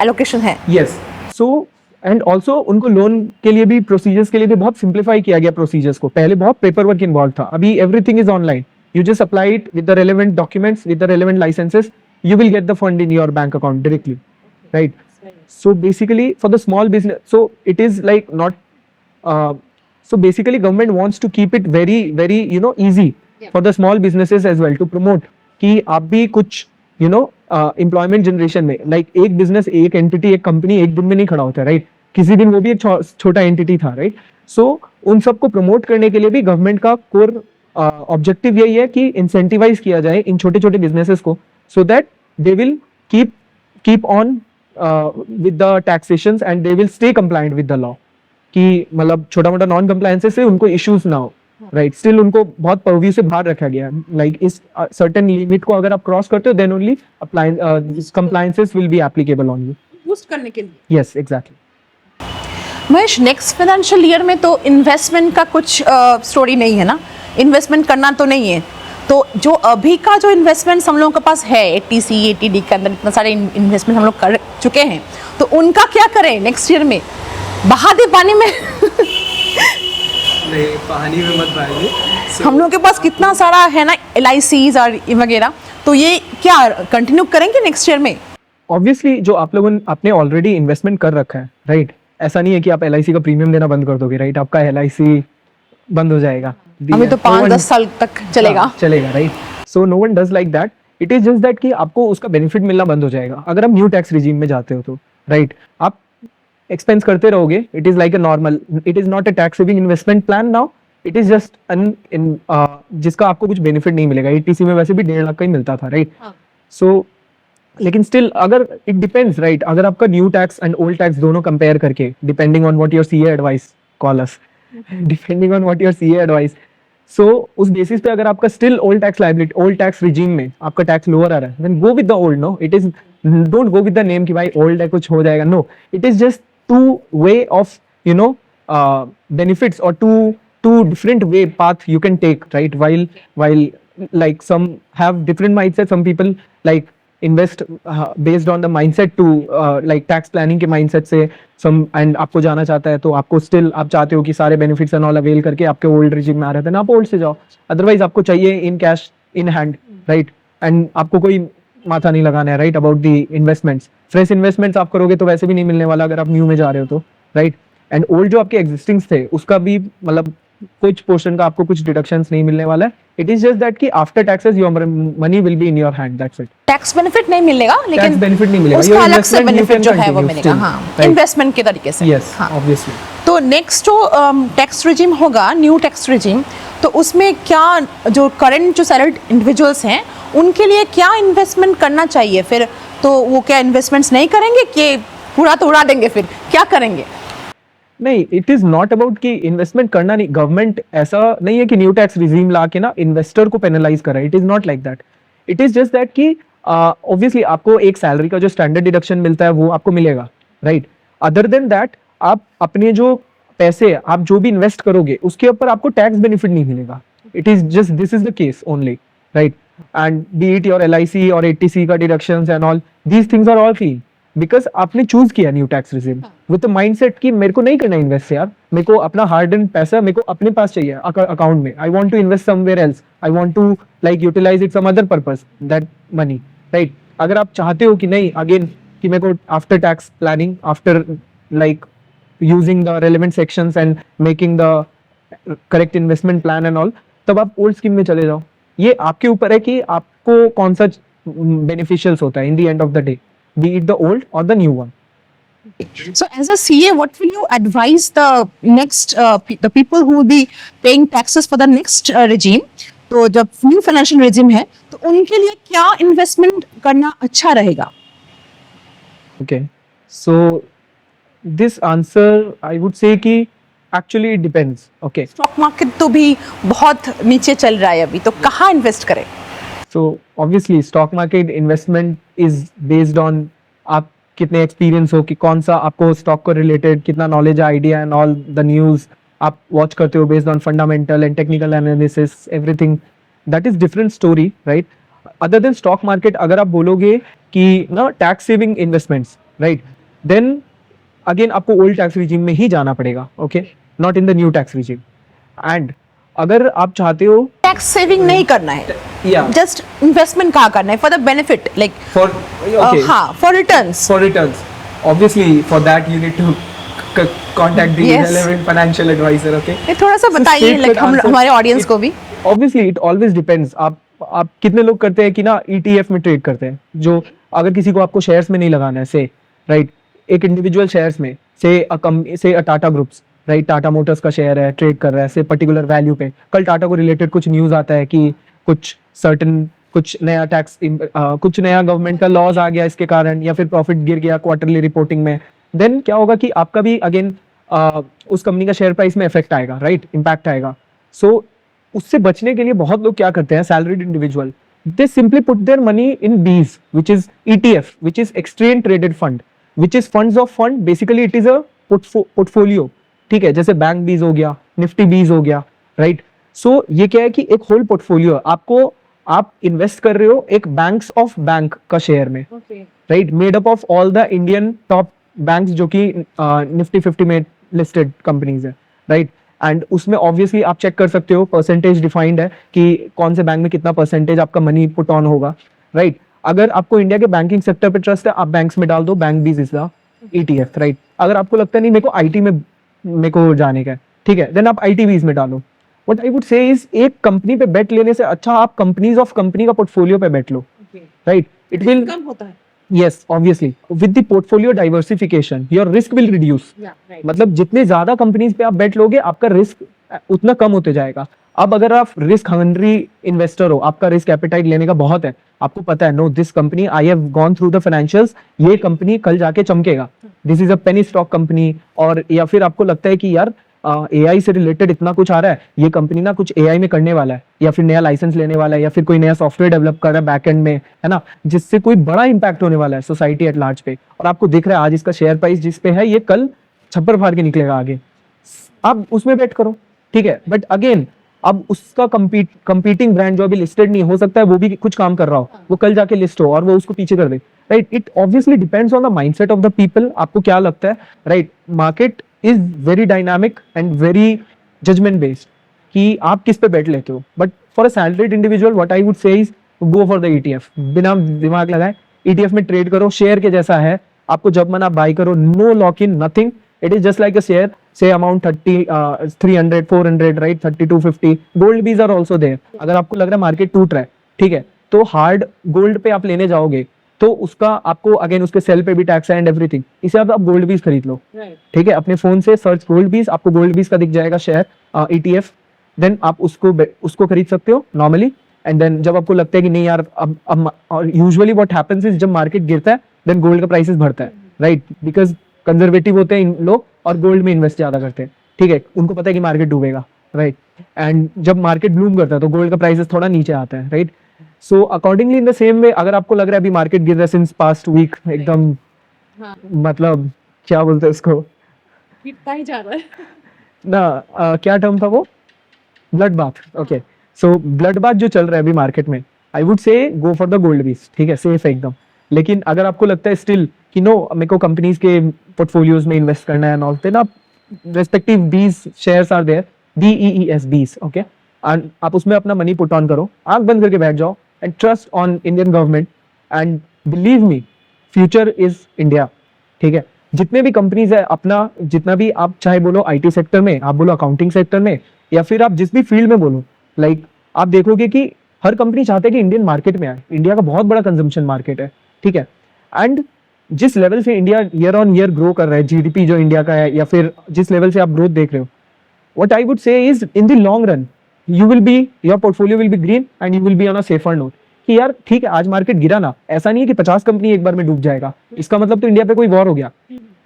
एलोकेशन है। यस, सो एंड ऑल्सो उनको लोन के लिए भी प्रोसीजर्स के लिए भी बहुत सिंप्लीफाई किया गया प्रोसीजर्स को। पहले बहुत पेपर वर्क इन्वॉल्व था, अभी everything is online, You just apply it with the relevant documents, with the relevant licenses, you will get the fund in your bank account directly, right? So basically for the small business, so it is like not so basically government wants to keep it very easy for the small businesses as well to promote कि आप भी कुछ employment generation में, like एक business, एक entity, एक company एक दिन में नहीं खड़ा होता है, राइट? किसी दिन वो भी एक छोटा एंटिटी था, राइट? सो उन सबको प्रमोट करने के लिए भी गवर्नमेंट का कोर ऑब्जेक्टिव यही है कि इंसेंटिवाइज किया जाए इन छोटे छोटे बिजनेसेस को, so that they will keep on with the taxations and they will stay compliant with the law, कि मतलब छोटा मोटा नॉन कंप्लायंसेस से उनको इश्यूज ना हो, राइट? स्टिल उनको बहुत पर्व्यू से बाहर रखा गया है, लाइक इस सर्टेन लिमिट को अगर आप क्रॉस करते हो then only compliances will be applicable on you, boost करने के लिए। Yes exactly. Mahesh, next financial year में तो इन्वेस्टमेंट का कुछ स्टोरी नहीं है ना, इन्वेस्टमेंट करना तो नहीं है, तो जो अभी का जो इन्वेस्टमेंट हम लोगों के पास है ATC ATD के अंदर इतना सारे इन्वेस्टमेंट हम लोग कर चुके हैं, तो उनका क्या करें नेक्स्ट ईयर में? बहा दे पानी में? नहीं, पानी में मत बहाइए। हम लोगों के पास कितना सारा है ना LICs और वगैरह, तो ये क्या कंटिन्यू करेंगे नेक्स्ट ईयर में? ऑब्वियसली जो आप लोगों ने आपने ऑलरेडी इन्वेस्टमेंट कर रखा है, राइट? ऐसा नहीं है कि आप LIC का प्रीमियम देना बंद कर दोगे, राइट? आपका LIC बंद हो जाएगा, अभी तो 5-10 साल तक चलेगा, right? So no one does like that, it is just that कि आपको उसका बेनिफिट मिलना बंद हो जाएगा अगर आप न्यू टैक्स रिजीम में जाते हो तो, राइट? आप एक्सपेंस करते रहोगे, it is like a normal, it is not a tax saving investment plan now, it is just जिसका आपको कुछ बेनिफिट नहीं मिलेगा। ATC में वैसे भी 1.5 लाख का ही मिलता था, राइट? सो लेकिन स्टिल अगर इट डिपेंड्स, राइट? अगर आपका new tax and old tax दोनों कंपेयर करके, depending on what your CA advice, call us, depending on what your CA advice, so उस बेसिस पे अगर आपका still old tax liability, old tax regime में आपका टैक्स लोअर आ रहा है, then go with the old, no, it is don't go with the name कि भाई ओल्ड है कुछ हो जाएगा, no, it is just two way of benefits or two different way path you can take, right? While like some have different mindset, some people like invest based on the mindset to like tax planning के mindset से some, and आपको जाना चाहता है तो आपको still आप चाहते हो कि सारे benefits and all avail करके आपके old regime में आ रहे थे ना, आप old से जाओ, otherwise आपको चाहिए in cash in hand, right? and आपको कोई माथा नहीं लगाना है, right? About the investments, fresh investments आप करोगे तो वैसे भी नहीं मिलने वाला अगर आप न्यू में जा रहे हो तो, राइट? एंड ओल्ड जो आपके एग्जिस्टिंग्स थे उसका भी मतलब कुछ पोर्शन का आपको कुछ डिडक्शंस नहीं मिलने वाला है, इट इज जस्ट दैट कि after taxes your money will be in your hand, that's it. Tax benefit नहीं मिलेगा, लेकिन टैक्स बेनिफिट नहीं मिलेगा, उसका अलग से बेनिफिट जो है वो मिलेगा, हाँ, इन्वेस्टमेंट के तरीके से, यस ऑब्वियसली। तो नेक्स्ट जो टैक्स रिजीम होगा, न्यू टैक्स रिजीम, तो उसमें क्या जो करंट जो सैलरीड इंडिविजुअल्स हैं उनके लिए क्या इन्वेस्टमेंट करना चाहिए फिर? तो वो क्या इन्वेस्टमेंट्स नहीं करेंगे कि पूरा तो उड़ा देंगे, फिर क्या करेंगे? नहीं, इट इज नॉट अबाउट कि इन्वेस्टमेंट करना नहीं, गवर्नमेंट ऐसा नहीं है कि न्यू टैक्स रिजीम ला के ना इन्वेस्टर को पेनलाइज कर रहा है, it is not like that, it is just that कि ऑब्वियसली आपको एक सैलरी का जो स्टैंडर्ड डिडक्शन मिलता है वो आपको मिलेगा, राइट? अदर देन दैट आप अपने जो पैसे आप जो भी इन्वेस्ट करोगे उसके ऊपर आपको टैक्स बेनिफिट नहीं मिलेगा, it is just this is the case only, right? And be it your LIC और ATC का deductions and all, these things are all clean because आपने चूज किया new tax regime with the mindset कि मेरे को नहीं करना invest यार, मेरे को अपना हार्ड एंड पैसा मेरे को अपने पास चाहिए अकाउंट में, I want to invest somewhere else, I want to like utilize it some other purpose that money, right? अगर आप चाहते हो कि नहीं अगेन कि मेरे को after tax planning, after like using the relevant sections and making the correct investment plan and all, तब आप ओल्ड स्कीम में चले जाओ, ये आपके ऊपर है कि आपको कौन सा बेनिफिशियल्स होता है in the end of the day, be it the old और the new one. So as a CA, what will you advise the next the people who will be paying taxes for the next regime? तो जब new financial regime है तो उनके लिए क्या investment करना अच्छा रहेगा? Okay, so this answer I would say कि actually it depends, okay? Stock market तो भी बहुत नीचे चल रहा है अभी, तो कहाँ इन्वेस्ट करें? So obviously stock market investment is based on आप कितने एक्सपीरियंस हो, कि कौन सा आपको स्टॉक को रिलेटेड कितना knowledge, idea and all the news आप वॉच करते हो based on fundamental and technical analysis, everything that is different story, right? Other than stock market अगर आप बोलोगे कि ना tax saving investments, right, then again आपको ओल्ड टैक्स रिजीम में ही जाना पड़ेगा, okay, not in the new tax regime. And अगर आप चाहते हो टैक्स सेविंग नहीं करना है, yeah जस्ट इन्वेस्टमेंट कहाँ करना है for the benefit, like for okay हाँ for returns. for returns, obviously for that you need to contact the Yes. relevant financial advisor. Okay, ये थोड़ा सा So बताइए straight लाइक cut हम answer, हमारे ऑडियंस को भी. obviously it always depends. आप कितने लोग करते हैं कि ना ETF में ट्रेड करते हैं, जो अगर किसी को आपको शेयर्स में नहीं लगाना है, से राइट एक इंडिविजुअल शेयर्स में से Tata groups, right Tata Motors का शेयर है, ट्रेड कर रहा है से पर्टिकुलर वैल्यू पे, कल टाटा को रिलेटेड कुछ न्यूज आता है कि कुछ नया टैक्स कुछ नया गवर्नमेंट का लॉज आ गया इसके कारण, या फिर प्रॉफिट गिर गया क्वार्टरली रिपोर्टिंग में, देन क्या होगा कि आपका भी अगेन उस कंपनी का शेयर प्राइस में इफेक्ट आएगा, राइट इम्पैक्ट आएगा. सो उससे बचने के लिए बहुत लोग क्या करते हैं, salaried individual, they simply put their money in BeES, which is ETF, which is exchange traded fund, which is funds of fund. Basically it is a portfolio, ठीक है, जैसे बैंक बीज हो गया, निफ्टी बीज हो गया, राइट. सो ये क्या है कि एक होल पोर्टफोलियो आपको, आप इन्वेस्ट कर रहे हो एक बैंक्स ऑफ बैंक का शेयर में, right, made up of all the Indian top banks जो कि निफ्टी 50 में लिस्टेड कंपनीज है, राइट. एंड उसमें ऑब्वियसली आप चेक कर सकते हो, परसेंटेज डिफाइंड है कि कौन से बैंक में कितना परसेंटेज आपका मनी पुट ऑन होगा, राइट. अगर आपको इंडिया के बैंकिंग सेक्टर पे ट्रस्ट है, आप बैंक्स में डाल दो, बैंक बीज इज द ETF, राइट. अगर आपको लगता है नहीं मेरे को IT में मेरे को जाने का है, ठीक है, देन आप IT बीज में डालो. What I would say is एक कंपनी पे बेट लेने से अच्छा आप कंपनीज ऑफ कंपनी का पोर्टफोलियो पे बेट लो, राइट. इट विल कम होता है. yes obviously with the portfolio diversification your risk will reduce. मतलब जितने ज्यादा कंपनीज पे आप बेट लोगे आपका रिस्क उतना कम होते जाएगा. अब अगर आप रिस्क हंग्री इन्वेस्टर हो, आपका रिस्क एपेटाइट लेने का बहुत है, आपको पता है know this company I have gone through the financials, ये कंपनी कल जाके चमकेगा, this is a penny stock company, और या फिर आपको लगता है कि यार AI से रिलेटेड इतना कुछ आ रहा है, ये कंपनी ना कुछ AI में करने वाला है, या फिर नया लाइसेंस लेने वाला है, या फिर कोई नया सॉफ्टवेयर डेवलप कर रहा है बैकएंड में, है ना, जिससे कोई बड़ा इंपैक्ट होने वाला है सोसाइटी एट लार्ज पे, और आपको दिख रहा है आज इसका शेयर प्राइस जिस पे है ये कल छप्पर फाड़ के निकलेगा आगे, आप उसमें बेट करो, ठीक है. बट अगेन अब उसका कंपीटिंग ब्रांड जो अभी लिस्टेड नहीं हो सकता है, वो भी कुछ काम कर रहा हो, वो कल जाके लिस्ट हो और वो उसको पीछे कर दे, right. It obviously depends on the mindset of the people. आपको क्या लगता है, right. Market is very dynamic and very judgement based कि आप किस पे बेट लेते हो. But for a salaried individual what I would say is go for the ETF. बिना दिमाग लगाए ETF में ट्रेड करो, शेयर के जैसा है, आपको जब मन आप बाय करो, no lock in, nothing. It is just like a share, say amount 30, 300, 400, right, 32, 50. Gold bees are also there. अगर आपको लग रहा है मार्केट टूट रहा है, ठीक है, तो हार्ड गोल्ड पे आप लेने जाओगे तो उसका आपको अगेन उसके सेल पे भी टैक्स है एंड एवरीथिंग. इसे आप गोल्ड बीज खरीद लो, ठीक है, अपने फोन से सर्च गोल्ड बीज, आपको गोल्ड बीज का दिख जाएगा शेयर ETF. देन आप उसको खरीद सकते हो नॉर्मली. एंड देन जब आपको लगता है कि नहीं यार अब यूजुअली व्हाट हैपेंस इज जब मार्केट गिरता है देन गोल्ड का प्राइसेस बढ़ता है, राइट, बिकॉज कंजर्वेटिव होते हैं इन लोग और गोल्ड में इन्वेस्ट ज्यादा करते हैं, ठीक है, उनको पता है कि मार्केट डूबेगा, राइट. एंड जब मार्केट ब्लूम करता है तो गोल्ड का प्राइसेस थोड़ा नीचे आता है, right. So accordingly in the same way अगर आपको लग रहा है अभी मार्केट गिर रहा है सिंस पास्ट वीक एकदम, मतलब क्या बोलते हैं उसको, गिरता ही जा रहा है ना क्या टर्म था वो, blood bath. Okay, so blood bath जो चल रहा है अभी मार्केट में, आई वुड से गो फॉर द गोल्ड बीज, ठीक है, सेफ है एकदम. लेकिन अगर आपको लगता है स्टिल कि नो मेरे को कंपनीज के पोर्टफोलियोज में इन्वेस्ट करना है नॉल, देन आप रेस्पेक्टिव बीज शेयर्स आर देयर, BEES बीज, ओके, एंड आप उसमें अपना मनी पुट ऑन करो, आंख बंद करके बैठ जाओ and trust on Indian government and believe me future is India, ठीक है. जितने भी कंपनीज है अपना, जितना भी आप चाहे बोलो IT सेक्टर में, आप बोलो अकाउंटिंग सेक्टर में, या फिर आप जिस भी फील्ड में बोलो, लाइक आप देखोगे कि हर कंपनी चाहते हैं कि इंडियन मार्केट में आए. इंडिया का बहुत बड़ा कंजम्पशन मार्केट है, ठीक है, एंड जिस लेवल से India year on year grow कर रहा है, GDP जो इंडिया का है, या फिर जिस लेवल से आप ग्रोथ देख रहे हो, what I would say is in the long run you will be, your portfolio will be green and you will be on a safer note. कि यार ठीक है आज मार्केट गिरा ना, ऐसा नहीं है कि 50 कंपनी एक बार में डूब जाएगा, इसका मतलब तो इंडिया पे कोई वॉर हो गया,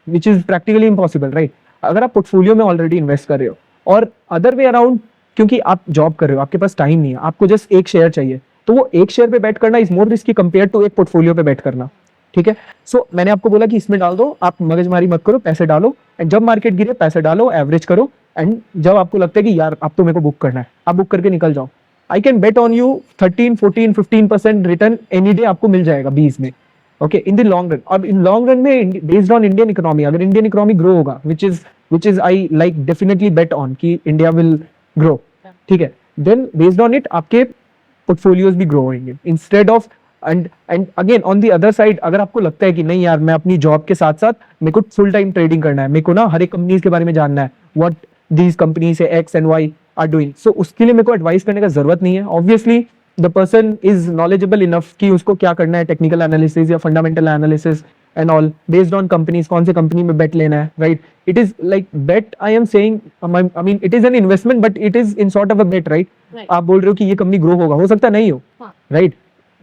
which is practically impossible, right. अगर आप पोर्टफोलियो में ऑलरेडी इन्वेस्ट कर रहे हो, और अदर वे अराउंड क्योंकि आप जॉब कर रहे हो, आपके पास टाइम नहीं है, आपको जस्ट एक शेयर चाहिए, तो वो एक शेयर पे बेट करना is more risky compare to एक पोर्टफोलियो पे बेट करना, ठीक है. सो मैंने आपको बोला कि इसमें डाल दो, आप मगजमारी मत करो, पैसे डालो, एंड जब मार्केट गिरे पैसे डालो, एवरेज करो, एंड जब आपको लगता है कि यार अब तो मेरे को बुक करना है, आप बुक करके निकल जाओ. I can bet on you 13, 14, 15% return any day आपको मिल जाएगा 20 में, okay, in the long run. और इन लॉन्ग रन में बेस्ड ऑन इंडियन इकोनॉमी, अगर इंडियन इकोनॉमी ग्रो होगा, which is I like definitely bet on कि इंडिया विल ग्रो, ठीक ठीक है, देन बेस्ड ऑन इट आपके पोर्टफोलियोज भी ग्रो होंगे instead of and again on the other side, अगर आपको लगता है कि नहीं यार मैं अपनी जॉब के साथ साथ मेरे को फुल टाइम ट्रेडिंग करना है, मेरे को ना हर एक कंपनीज के बारे में जानना है, what these companies X and Y are doing, so उसके लिए मेरे को एडवाइस करने का जरूरत नहीं है. Obviously the person is knowledgeable enough कि उसको क्या करना है, टेक्निकल एनालिसिस या fundamental analysis and all based on companies, कौन से कंपनी में बेट लेना है, right. It is like bet, I am saying, I mean it is an investment but it is in sort of a bet, right. आप बोल रहे हो कि ये कंपनी ग्रो होगा, हो सकता नहीं हो, राइट.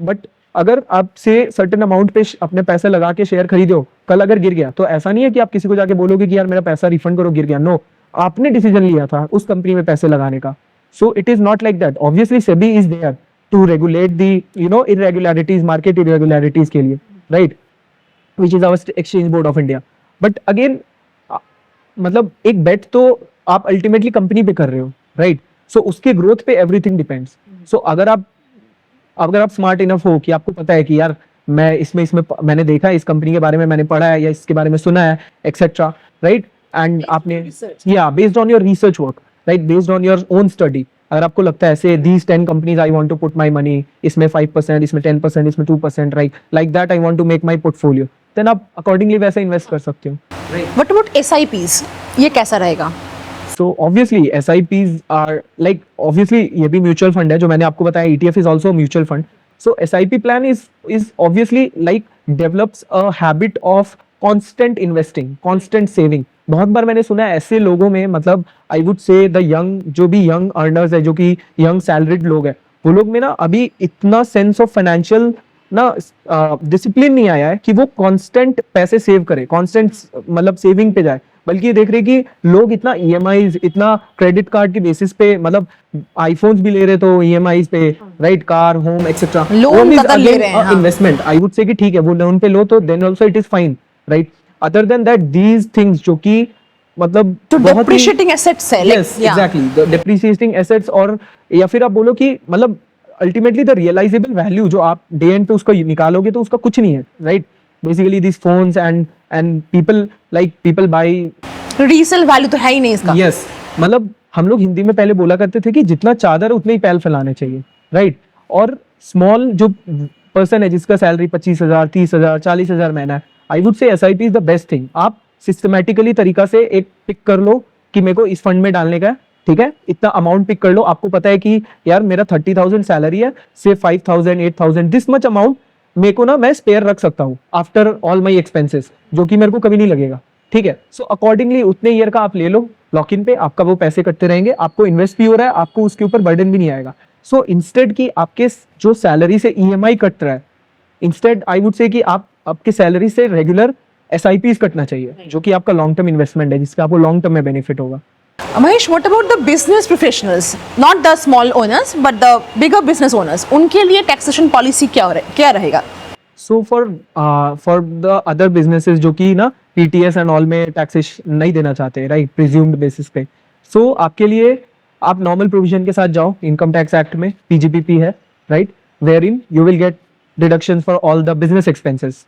बट अगर आप से सर्टेन अमाउंट पे अपने पैसे लगा के शेयर खरीदे हो, कल अगर गिर गया तो ऐसा नहीं है कि आप किसी को जाके बोलोगे कि यार मेरा पैसा रिफंड करो, गिर गया. नो, आपने डिसीजन लिया था उस कंपनी में पैसे लगाने का. So it is not like that. Obviously SEBI is there to regulate the irregularities, market irregularities के लिए, right, which is our exchange board of India. But again मतलब एक बेट तो आप अल्टीमेटली कंपनी पे कर रहे हो, राइट. सो उसके ग्रोथ पे एवरीथिंग डिपेंड्स. सो अगर आप स्मार्ट इनफ हो कि आपको पता है कि यार मैं इसमें मैंने देखा है, इस कंपनी के बारे में मैंने पढ़ा है या इसके बारे में सुना है एक्सेट्रा, राइट. एंड आपने based on your research work, right, based on your own study, अगर आपको लगता है ऐसे these 10 companies I want to put my money, इसमें 5%, इसमें 10%, इसमें 2%, right, like that I want to make my portfolio, then आप अकॉर्डिंगली वैसे इन्वेस्ट कर सकते हो. व्हाट अबाउट SIPs, ये कैसा रहेगा? So obviously SIPs are like, obviously ये भी म्यूचुअल फंड है जो मैंने आपको बताया, ETF is also a mutual fund. So SIP plan is obviously like develops a habit of constant investing, constant saving. बहुत बार मैंने सुना है ऐसे लोगों में, मतलब I would say the young, जो भी young earners है, जो कि young salaried लोग हैं, वो लोग में ना अभी इतना sense of financial ना डिसिप्लिन नहीं आया है कि वो कांस्टेंट पैसे सेव करे, कांस्टेंट मतलब सेविंग पे जाए, बल्कि ये देख रहे कि लोग इतना EMIs, इतना क्रेडिट कार्ड के बेसिस पे, मतलब आईफोन्स भी ले रहे तो EMIs पे, right, car, home etcetera, loan ज्यादा ले रहे हैं. इन्वेस्टमेंट आई वुड से कि ठीक है वो लोन पे लो तो then also it is fine, right. Other than that these things जो कि मतलब तो depreciating assets है, yes, exactly, the depreciating assets, और या फिर आप बोलो कि मतलब अल्टीमेटली द रियलाइजेबल वैल्यू जो आप डे एंड पे उसको निकालोगे तो उसका कुछ नहीं है, right. Basically this phones and people buy, resale value तो है ही नहीं इसका. यस, मतलब हम लोग हिंदी में पहले बोला करते थे कि जितना चादर उतने ही पैल फैलाने चाहिए, राइट. और स्मॉल जो पर्सन है जिसका सैलरी 25,000, 30,000, 40,000 महीना है, आई वुड से SIP is the best thing. आप सिस्टमैटिकली तरीका से एक पिक कर लो कि मेरे को इस फंड में डालने का है, ठीक है, इतना अमाउंट पिक कर लो. आपको पता है कि यार मेरा 30,000 सैलरी है, से 5,000, 8,000 दिस मच अमाउंट मेरे को ना मैं स्पेयर रख सकता हूँ आफ्टर ऑल माई एक्सपेंसेस, जो कि मेरे को कभी नहीं लगेगा, ठीक है. सो अकॉर्डिंगली उतने ईयर का आप ले लो लॉक इन पे, आपका वो पैसे कटते रहेंगे, आपको इन्वेस्ट भी हो रहा है, आपको उसके ऊपर बर्डन भी नहीं आएगा. सो इंस्टेड कि आपके जो सैलरी से EMI कट रहा है, इंस्टेड आई वुड से कि आप आपके सैलरी से रेगुलर SIPs कटना चाहिए, जो कि आपका लॉन्ग टर्म इन्वेस्टमेंट है, जिसका आपको लॉन्ग टर्म में बेनिफिट होगा. Mahesh, what about the business professionals, not the small owners but the bigger business owners, उनके लिए taxation policy क्या रहेगा? So for the other businesses जो कि ना PTS and all में टैक्सेशन नहीं देना चाहते, राइट, प्रिज्यूम्ड बेसिस पे, सो आपके लिए आप नॉर्मल प्रोविजन के साथ जाओ. इनकम टैक्स एक्ट में PGPP है, right, wherein you will get deductions for all the business expenses.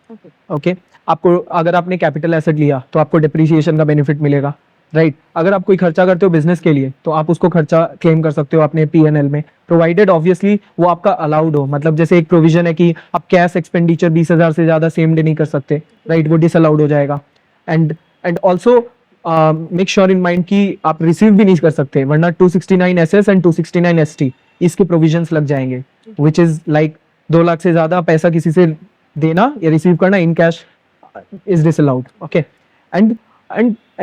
Okay, आपको अगर आपने कैपिटल एसेट लिया तो आपको डिप्रिसिएशन का बेनिफिट मिलेगा, राइट. अगर आप कोई खर्चा करते हो बिजनेस के लिए तो आप उसको खर्चा क्लेम कर सकते हो अपने P&L में, प्रोवाइडेड ऑब्वियसली वो आपका अलाउड हो. मतलब जैसे एक प्रोविजन है कि आप कैश एक्सपेंडिचर 20,000 से ज्यादा सेम डे नहीं कर सकते, राइट, वो डिसअलाउड हो जाएगा. And also make sure in mind कि आप रिसीव भी नहीं कर सकते, वरना 269 SS एंड 269 ST इसके प्रोविजंस लग जाएंगे, विच इज लाइक 2 लाख से ज्यादा पैसा किसी से देना या रिसीव करना in cash is disallowed. Okay, and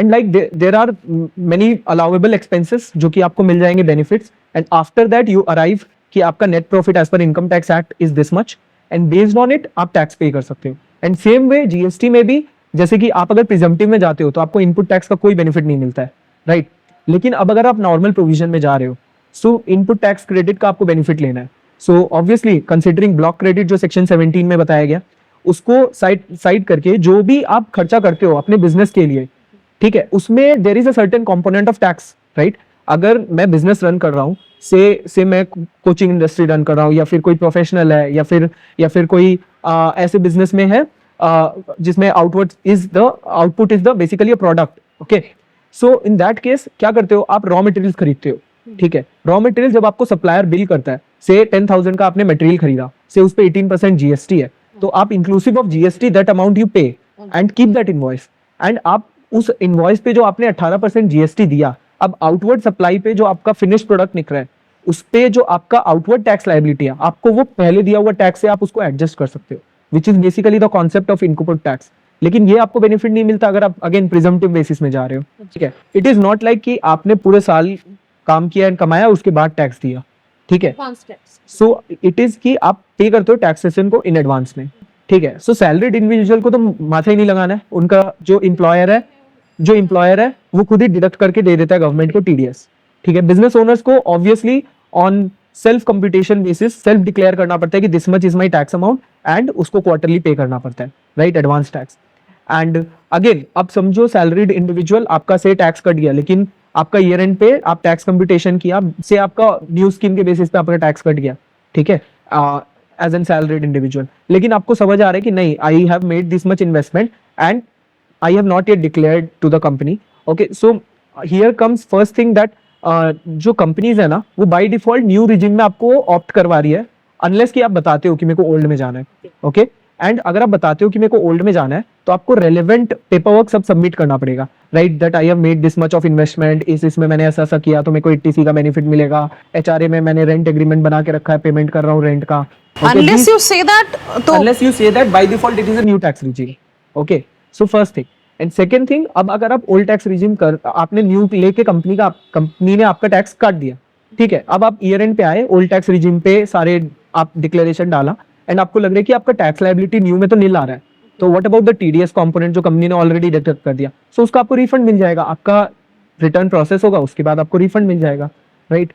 like there are many allowable expenses जो कि आपको मिल जाएंगे benefits, and after that you arrive कि आपका net profit as per income tax act is this much, and based on it आप tax पे कर सकते हो. एंड सेम वे GST में भी, जैसे कि आप अगर प्रिजम्पटिव में जाते हो तो आपको इनपुट टैक्स का कोई बेनिफिट नहीं मिलता है, राइट. लेकिन अब अगर आप नॉर्मल प्रोविजन में जा रहे हो, सो इनपुट टैक्स क्रेडिट का आपको बेनिफिट लेना है. So obviously considering block credit जो सेक्शन 17 में बताया गया, उसको साइड करके जो भी आप खर्चा करते हो अपने बिजनेस के लिए, ठीक है, उसमें there is a certain component of tax, right. अगर मैं बिजनेस रन कर रहा हूँ, से मैं कोचिंग इंडस्ट्री रन कर रहा हूँ, या फिर कोई प्रोफेशनल है, या फिर कोई ऐसे बिजनेस में है जिसमें output is the basically a product. Okay, so in that case क्या करते हो, आप रॉ मटेरियल्स खरीदते हो, ठीक है। रॉ मटेरियल जब आपको सप्लायर बिल करता है, से 10,000 का आपने मटेरियल खरीदा, से उस पे 18% जीएसटी है, तो आप inclusive of GST that amount you pay and keep that invoice, and आप उस इनवॉइस पे जो आपने 18% जीएसटी दिया, अब आउटवर्ड सप्लाई पे जो आपका फिनिश प्रोडक्ट निकल रहा है, उस पे जो आपका आउटवर्ड टैक्स लायबिलिटी है, आपको वो पहले दिया हुआ टैक्स से आप उसको एडजस्ट कर सकते हो, which is basically the concept of input tax. लेकिन ये आपको बेनिफिट नहीं मिलता अगर आप अगेन प्रिजम्पटिव बेसिस में जा रहे हो, ठीक है। इट इज नॉट लाइक कि आपने पूरे साल काम किया एंड कमाया, उसके बाद टैक्स दिया, ठीक है। सो इट इज कि आप पे करते हो टैक्सेशन को इन एडवांस में, ठीक है। सो सैलरीड इंडिविजुअल को तो माथा ही नहीं लगाना है, उनका जो एम्प्लॉयर है वो खुद ही डिडक्ट करके दे देता है गवर्नमेंट को टीडीएस, ठीक है। बिजनेस ओनर्स को obviously on self computation basis self declare करना पड़ता है कि this much is my tax amount, and उसको क्वार्टरली पे करना पड़ता है, right, advance tax. And again अब समझो सैलरीड इंडिविजुअल आपका से टैक्स कट गया, लेकिन आपका ईयर एंड पे आप टैक्स कंप्यूटेशन किया, से आपका न्यू स्कीम के बेसिस पे आपका टैक्स कट गया, ठीक है, एज एन सैलरीड इंडिविजुअल, लेकिन आपको समझ आ रहा है कि नहीं, I have made this much investment and I have not yet declared to the company, okay. So here comes first thing that जो कंपनीज है ना, वो बाय डिफॉल्ट न्यू रिजिम में आपको ऑप्ट करवा रही है, अनलेस कि आप बताते हो कि मेरे को ओल्ड में जाना है, ओके। एंड अगर आप बताते हो कि मेरे को ओल्ड में जाना है, तो आपको रेलेवेंट पेपर वर्क सब सबमिट करना पड़ेगा, right, that I have made this much of investment, इसमें मैंने ऐसा ऐसा किया तो मेरे को 80C का बेनिफिट मिलेगा, एचआरए में मैंने रेंट एग्रीमेंट बना के रखा है, पेमेंट कर रहा हूँ रेंट का, Unless you say that, तो unless you say that by default it is a new tax regime, okay. So first thing and second thing, अब अगर आप ओल्ड टैक्स रिजीम कर आपने न्यू लेके कंपनी ने आपका टैक्स काट दिया, ठीक है, अब आप ईयर एंड पे आए, ओल्ड टैक्स रिजीम पे सारे आप डिक्लेरेशन डाला एंड आपको लग रहा है कि आपका टैक्स लायबिलिटी न्यू में तो नील आ रहा है, तो what about the TDS component जो कंपनी ने ऑलरेडी डिडक्ट कर दिया, सो उसका आपको रिफंड मिल जाएगा, आपका रिटर्न प्रोसेस होगा, उसके बाद आपको रिफंड मिल जाएगा, right.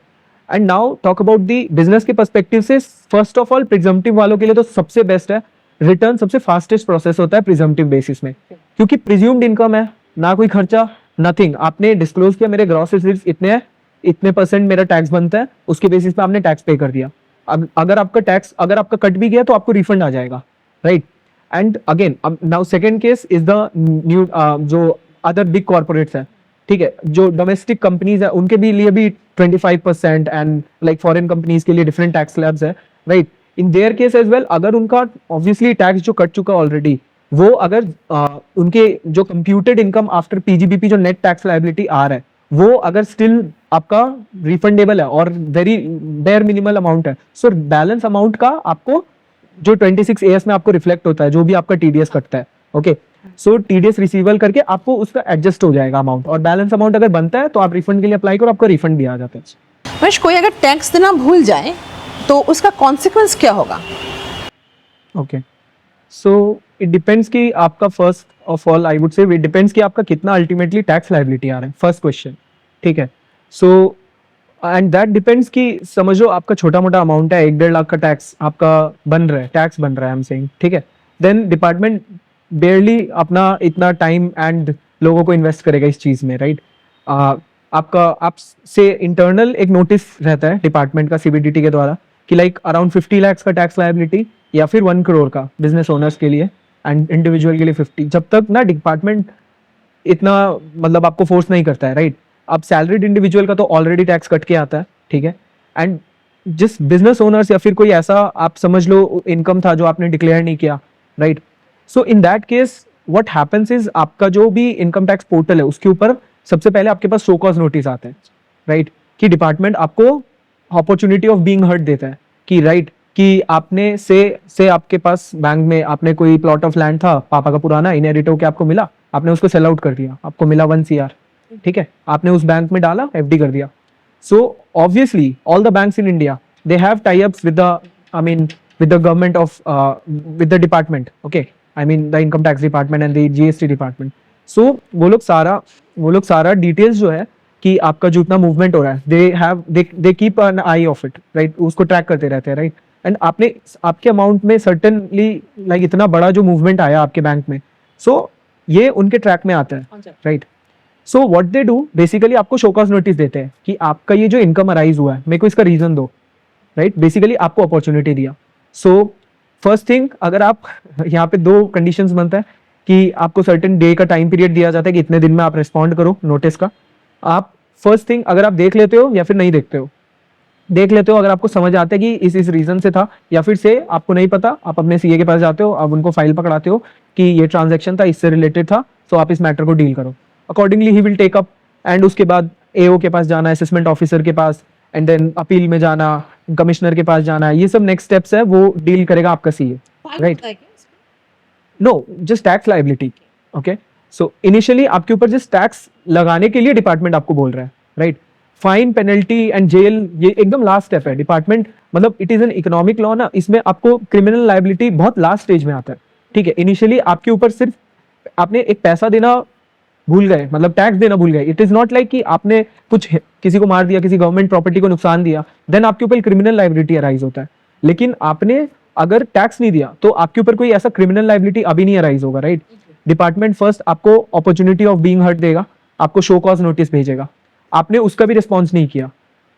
And now talk about the business के पर्सपेक्टिव से, फर्स्ट ऑफ ऑल प्रिजम्पटिव वालों के लिए तो सबसे बेस्ट है, रिटर्न सबसे फास्टेस्ट प्रोसेस होता है प्रिजम्पटिव बेसिस में, क्योंकि प्रिज्यूम्ड इनकम है, ना कोई खर्चा, नथिंग, आपने डिस्क्लोज किया मेरे ग्रॉस रिसीट्स इतने हैं, इतने परसेंट मेरा टैक्स बनता है, उसके बेसिस पे आपने टैक्स पे कर दिया, अगर आपका कट भी गया तो आपको रिफंड आ जाएगा, राइट। एंड अगेन अब now second case is the new जो अदर बिग कॉर्पोरेट्स है, ठीक है, जो डोमेस्टिक कंपनीज है उनके भी लिए भी 25% एंड लाइक फॉरेन कंपनीज के लिए डिफरेंट टैक्स स्लैब्स है, right. In their case as well, अगर उनका ऑब्वियसली टैक्स जो कट चुका ऑलरेडी, वो अगर उनके जो कंप्यूटेड इनकम आफ्टर पीजीबीपी जो नेट टैक्स लायबिलिटी आ रहा है, वो अगर स्टिल आपका रिफंडेबल है और वेरी बेयर मिनिमल अमाउंट है, सो बैलेंस अमाउंट का आपको जो 26AS में आपको रिफ्लेक्ट होता है, जो भी आपका टीडीएस कटता है, ओके। सो टीडीएस रिसीवल करके आपको उसका एडजस्ट हो जाएगा अमाउंट, और बैलेंस अमाउंट अगर बनता है तो आप रिफंड के लिए अप्लाई करो, आपको रिफंड भी आ जाता है। महेश, कोई अगर टैक्स देना भूल जाए तो उसका कॉन्सिक्वेंस क्या होगा? ओके, सो इट डिपेंड्स कि आपका first of all I would से इट डिपेंड्स कि आपका कितना अल्टीमेटली टैक्स लायबिलिटी आ रहा है, फर्स्ट क्वेश्चन, ठीक है। सो एंड दैट डिपेंड्स कि समझो आपका छोटा मोटा अमाउंट है, 1-1.5 लाख का टैक्स आपका बन रहा है, टैक्स बन रहा है, आई एम सेइंग, ठीक है, देन डिपार्टमेंट बेयरली अपना इतना टाइम एंड लोगों को इन्वेस्ट करेगा इस चीज में, राइट। आप से इंटरनल एक नोटिस रहता है डिपार्टमेंट का सीबीडीटी के द्वारा कि लाइक अराउंड 50 लाख का टैक्स लायबिलिटी या फिर 1 करोड़ का बिजनेस ओनर्स के लिए एंड इंडिविजुअल के लिए 50, जब तक ना डिपार्टमेंट इतना मतलब आपको फोर्स नहीं करता है, राइट। अब सैलरीड इंडिविजुअल का तो ऑलरेडी टैक्स कट के आता है, ठीक है, एंड जिस बिजनेस ओनर्स या फिर कोई ऐसा आप समझ लो इनकम था जो आपने डिक्लेयर नहीं किया, right. So in that case what happens is, आपका जो भी इनकम टैक्स पोर्टल है उसके ऊपर सबसे पहले आपके पास शो कॉज नोटिस आते हैं, राइट, कि डिपार्टमेंट आपको अपॉर्चुनिटी ऑफ बीइंग हर्ड देता है कि राइट कि आपने से आपके पास बैंक में आपने कोई प्लॉट ऑफ लैंड था पापा का पुराना, इनहेरिट होके आपको मिला, आपने उसको सेल आउट कर दिया, आपको मिला 1 CR, ठीक है, आपने उस बैंक में डाला, FD कर दिया। So obviously all the banks in India they have tie ups with the with the government of with the department, okay, I mean the income tax department and the GST department. So वो लोग सारा details जो है कि आपका जो इतना movement हो रहा है, they keep an eye of it, right, उसको ट्रैक करते रहते हैं, राइट। एंड आपके अमाउंट में सर्टेनली लाइक इतना बड़ा जो मूवमेंट आया आपके बैंक में, सो ये उनके ट्रैक में आता है, right. So what they do basically आपको शो कॉज नोटिस देते हैं कि आपका ये जो इनकम अराइज हुआ है मेरे को इसका रीजन दो, राइट, बेसिकली आपको अपॉर्चुनिटी दिया। सो फर्स्ट थिंग, अगर आप यहाँ पे 2 कंडीशंस बनता है कि आपको सर्टेन डे का टाइम पीरियड दिया जाता है कि इतने दिन में आप रिस्पॉन्ड करो नोटिस का, आप फर्स्ट थिंग, अगर आप देख लेते हो या फिर नहीं देखते हो, देख लेते हो अगर आपको समझ आता है कि इस रीजन से था, या फिर से आपको नहीं पता, आप अपने सीए के पास जाते हो, आप उनको फाइल पकड़ाते हो कि ये ट्रांजैक्शन था, इससे रिलेटेड था, तो आप इस मैटर को डील करो। अकॉर्डिंगली ही विल टेक अप, एंड उसके बाद एओ के पास जाना, असेसमेंट ऑफिसर के पास, एंड देन अपील में जाना, कमिश्नर के पास जाना, ये सब नेक्स्ट स्टेप्स है, वो डील करेगा आपका CA, right? No, just tax liability. Okay, so initially आपके ऊपर जस्ट टैक्स लगाने के लिए डिपार्टमेंट आपको बोल रहा है, right? Fine, penalty and jail, ये एकदम लास्ट स्टेप है। डिपार्टमेंट मतलब it is an economic law ना, इसमें आपको क्रिमिनल लायबिलिटी बहुत लास्ट स्टेज में आता है, ठीक है? इनिशियली आपके ऊपर सिर्फ आपने एक पैसा देना भूल गए, मतलब टैक्स देना भूल गए। इट इज नॉट लाइक कि आपने कुछ किसी को मार दिया, किसी गवर्नमेंट प्रॉपर्टी को नुकसान दिया, देन आपके ऊपर क्रिमिनल लायबिलिटी अराइज होता है। लेकिन आपने अगर टैक्स नहीं दिया तो आपके ऊपर कोई ऐसा क्रिमिनल लायबिलिटी अभी नहीं अराइज होगा, राइट? डिपार्टमेंट फर्स्ट आपको अपॉर्चुनिटी ऑफ बीइंग हर्ट देगा, आपको शो कॉज नोटिस भेजेगा, आपने उसका भी रिस्पॉन्स नहीं किया,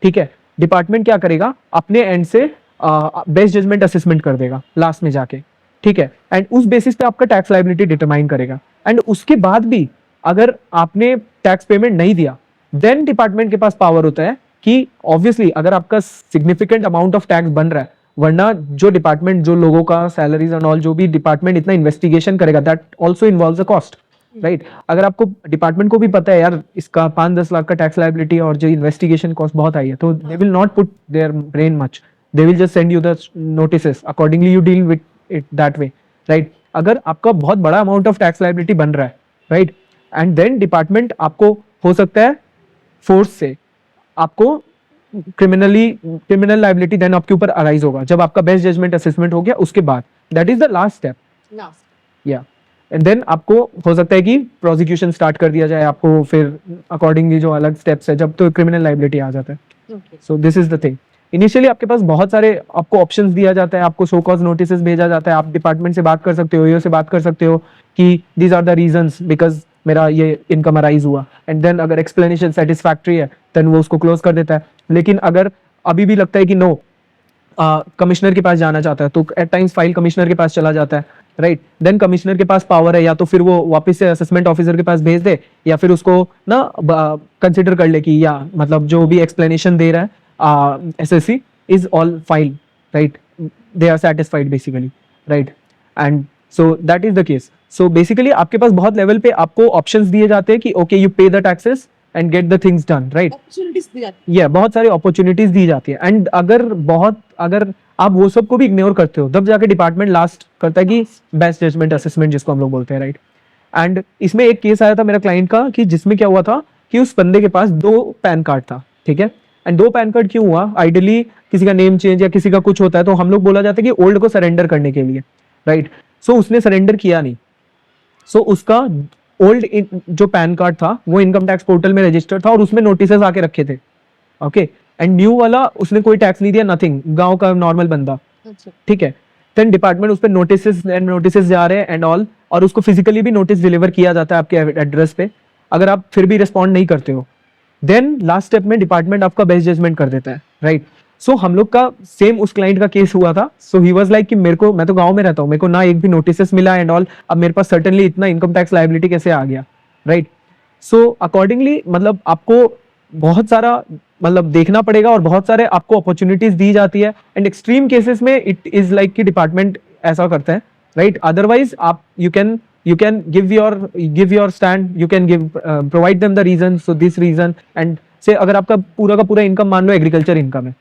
ठीक है? डिपार्टमेंट क्या करेगा, अपने एंड से बेस्ट जजमेंट असेसमेंट कर देगा लास्ट में जाके, ठीक है? एंड उस बेसिस पे आपका टैक्स लायबिलिटी डिटरमाइन करेगा। एंड उसके बाद भी अगर आपने टैक्स पेमेंट नहीं दिया, देन डिपार्टमेंट के पास पावर होता है कि ऑब्वियसली अगर आपका सिग्निफिकेंट अमाउंट ऑफ टैक्स बन रहा है, वरना जो डिपार्टमेंट, जो लोगों का सैलरीज एंड ऑल, जो भी डिपार्टमेंट इतना इन्वेस्टिगेशन करेगा, that also involves a cost, right? अगर आपको डिपार्टमेंट को भी पता है यार इसका 5-10 लाख का टैक्स लायबिलिटी और जो इन्वेस्टिगेशन कॉस्ट बहुत आई है, तो they will not put their brain much, they will just send you the notices, accordingly you deal with it that way, right? अगर आपका बहुत बड़ा अमाउंट ऑफ टैक्स लायबिलिटी बन रहा है, राइट, एंड देन डिपार्टमेंट आपको हो सकता है फोर्स से आपको क्रिमिनल लायबिलिटी देन आपके ऊपर अराइज होगा जब आपका बेस्ट जजमेंट असेसमेंट हो गया, उसके बाद that is the last step, या एंड देन आपको हो सकता है कि प्रोसिक्यूशन स्टार्ट कर दिया जाए आपको, फिर अकॉर्डिंगली जो अलग स्टेप्स है, जब तो क्रिमिनल लायबिलिटी आ जाता है। सो this is the thing. Initially आपके पास बहुत सारे आपको ऑप्शंस दिया जाता है, आपको शो कॉज नोटिस भेजा जाता है, आप डिपार्टमेंट से बात कर सकते हो, ईओ से बात कर सकते हो कि these are the reasons because मेरा ये इनकम अराइज हुआ, एंड देन अगर एक्सप्लेनेशन सेटिस्फैक्ट्री है देन वो उसको क्लोज कर देता है। लेकिन अगर अभी भी लगता है कि नो, कमिश्नर के पास जाना चाहता है, तो एट टाइम्स फाइल कमिश्नर के पास चला जाता है, राइट? देन कमिश्नर के पास पावर है, या तो फिर वो वापस से असेसमेंट ऑफिसर के पास भेज दे, या फिर उसको ना कंसिडर कर ले कि या मतलब जो भी एक्सप्लेनेशन दे रहा है SSC is all file, right? They are satisfied basically, right? And so that is the case. So basically आपके पास बहुत लेवल पे आपको ऑप्शंस दिए जाते हैं कि ओके यू पे the taxes and get the things done, right? बहुत सारी अपॉर्चुनिटीज दी जाती है। एंड अगर आप वो सब को भी इग्नोर करते हो, तब जाके डिपार्टमेंट लास्ट करता है कि बेस्ट जजमेंट असेसमेंट, जिसको हम लोग बोलते हैं, राइट? एंड इसमें एक केस आया था मेरा क्लाइंट का कि जिसमें क्या हुआ था कि उस बंदे के पास 2 पैन कार्ड था, ठीक है? एंड 2 पैन कार्ड क्यों हुआ? आइडियली किसी का नेम चेंज या किसी का कुछ होता है तो हम लोग बोला जाता है कि ओल्ड को सरेंडर करने के लिए, राइट? सो उसने सरेंडर किया नहीं, सो उसका ओल्ड जो पैन कार्ड था वो इनकम टैक्स पोर्टल में रजिस्टर्ड था और उसमें नोटिसेस आके रखे थे, ओके? एंड न्यू वाला उसने कोई टैक्स नहीं दिया, नथिंग, गांव का नॉर्मल बंदा, ठीक है? देन डिपार्टमेंट उस पर नोटिसेस जा रहे हैं एंड ऑल, और उसको फिजिकली भी नोटिस डिलीवर किया जाता है आपके एड्रेस पे। अगर आप फिर भी रिस्पॉन्ड नहीं करते हो, देन लास्ट स्टेप में डिपार्टमेंट आपका बेस्ट जजमेंट कर देता है, राइट? सो हम लोग का सेम उस क्लाइंट का केस हुआ था। सो ही वाज लाइक कि मेरे को, मैं तो गांव में रहता हूँ, मेरे को ना एक भी नोटिस मिला एंड ऑल, अब मेरे पास सर्टेनली इतना इनकम टैक्स लायबिलिटी कैसे आ गया, राइट? सो अकॉर्डिंगली मतलब आपको बहुत सारा मतलब देखना पड़ेगा और बहुत सारे आपको अपॉर्चुनिटीज दी जाती है। एंड एक्सट्रीम केसेस में इट इज लाइक कि डिपार्टमेंट ऐसा करता है, राइट? अदरवाइज आप you can give your stand, you can provide them the reason, so this reason, and say अगर आपका पूरा का पूरा इनकम मान लो एग्रीकल्चर इनकम है,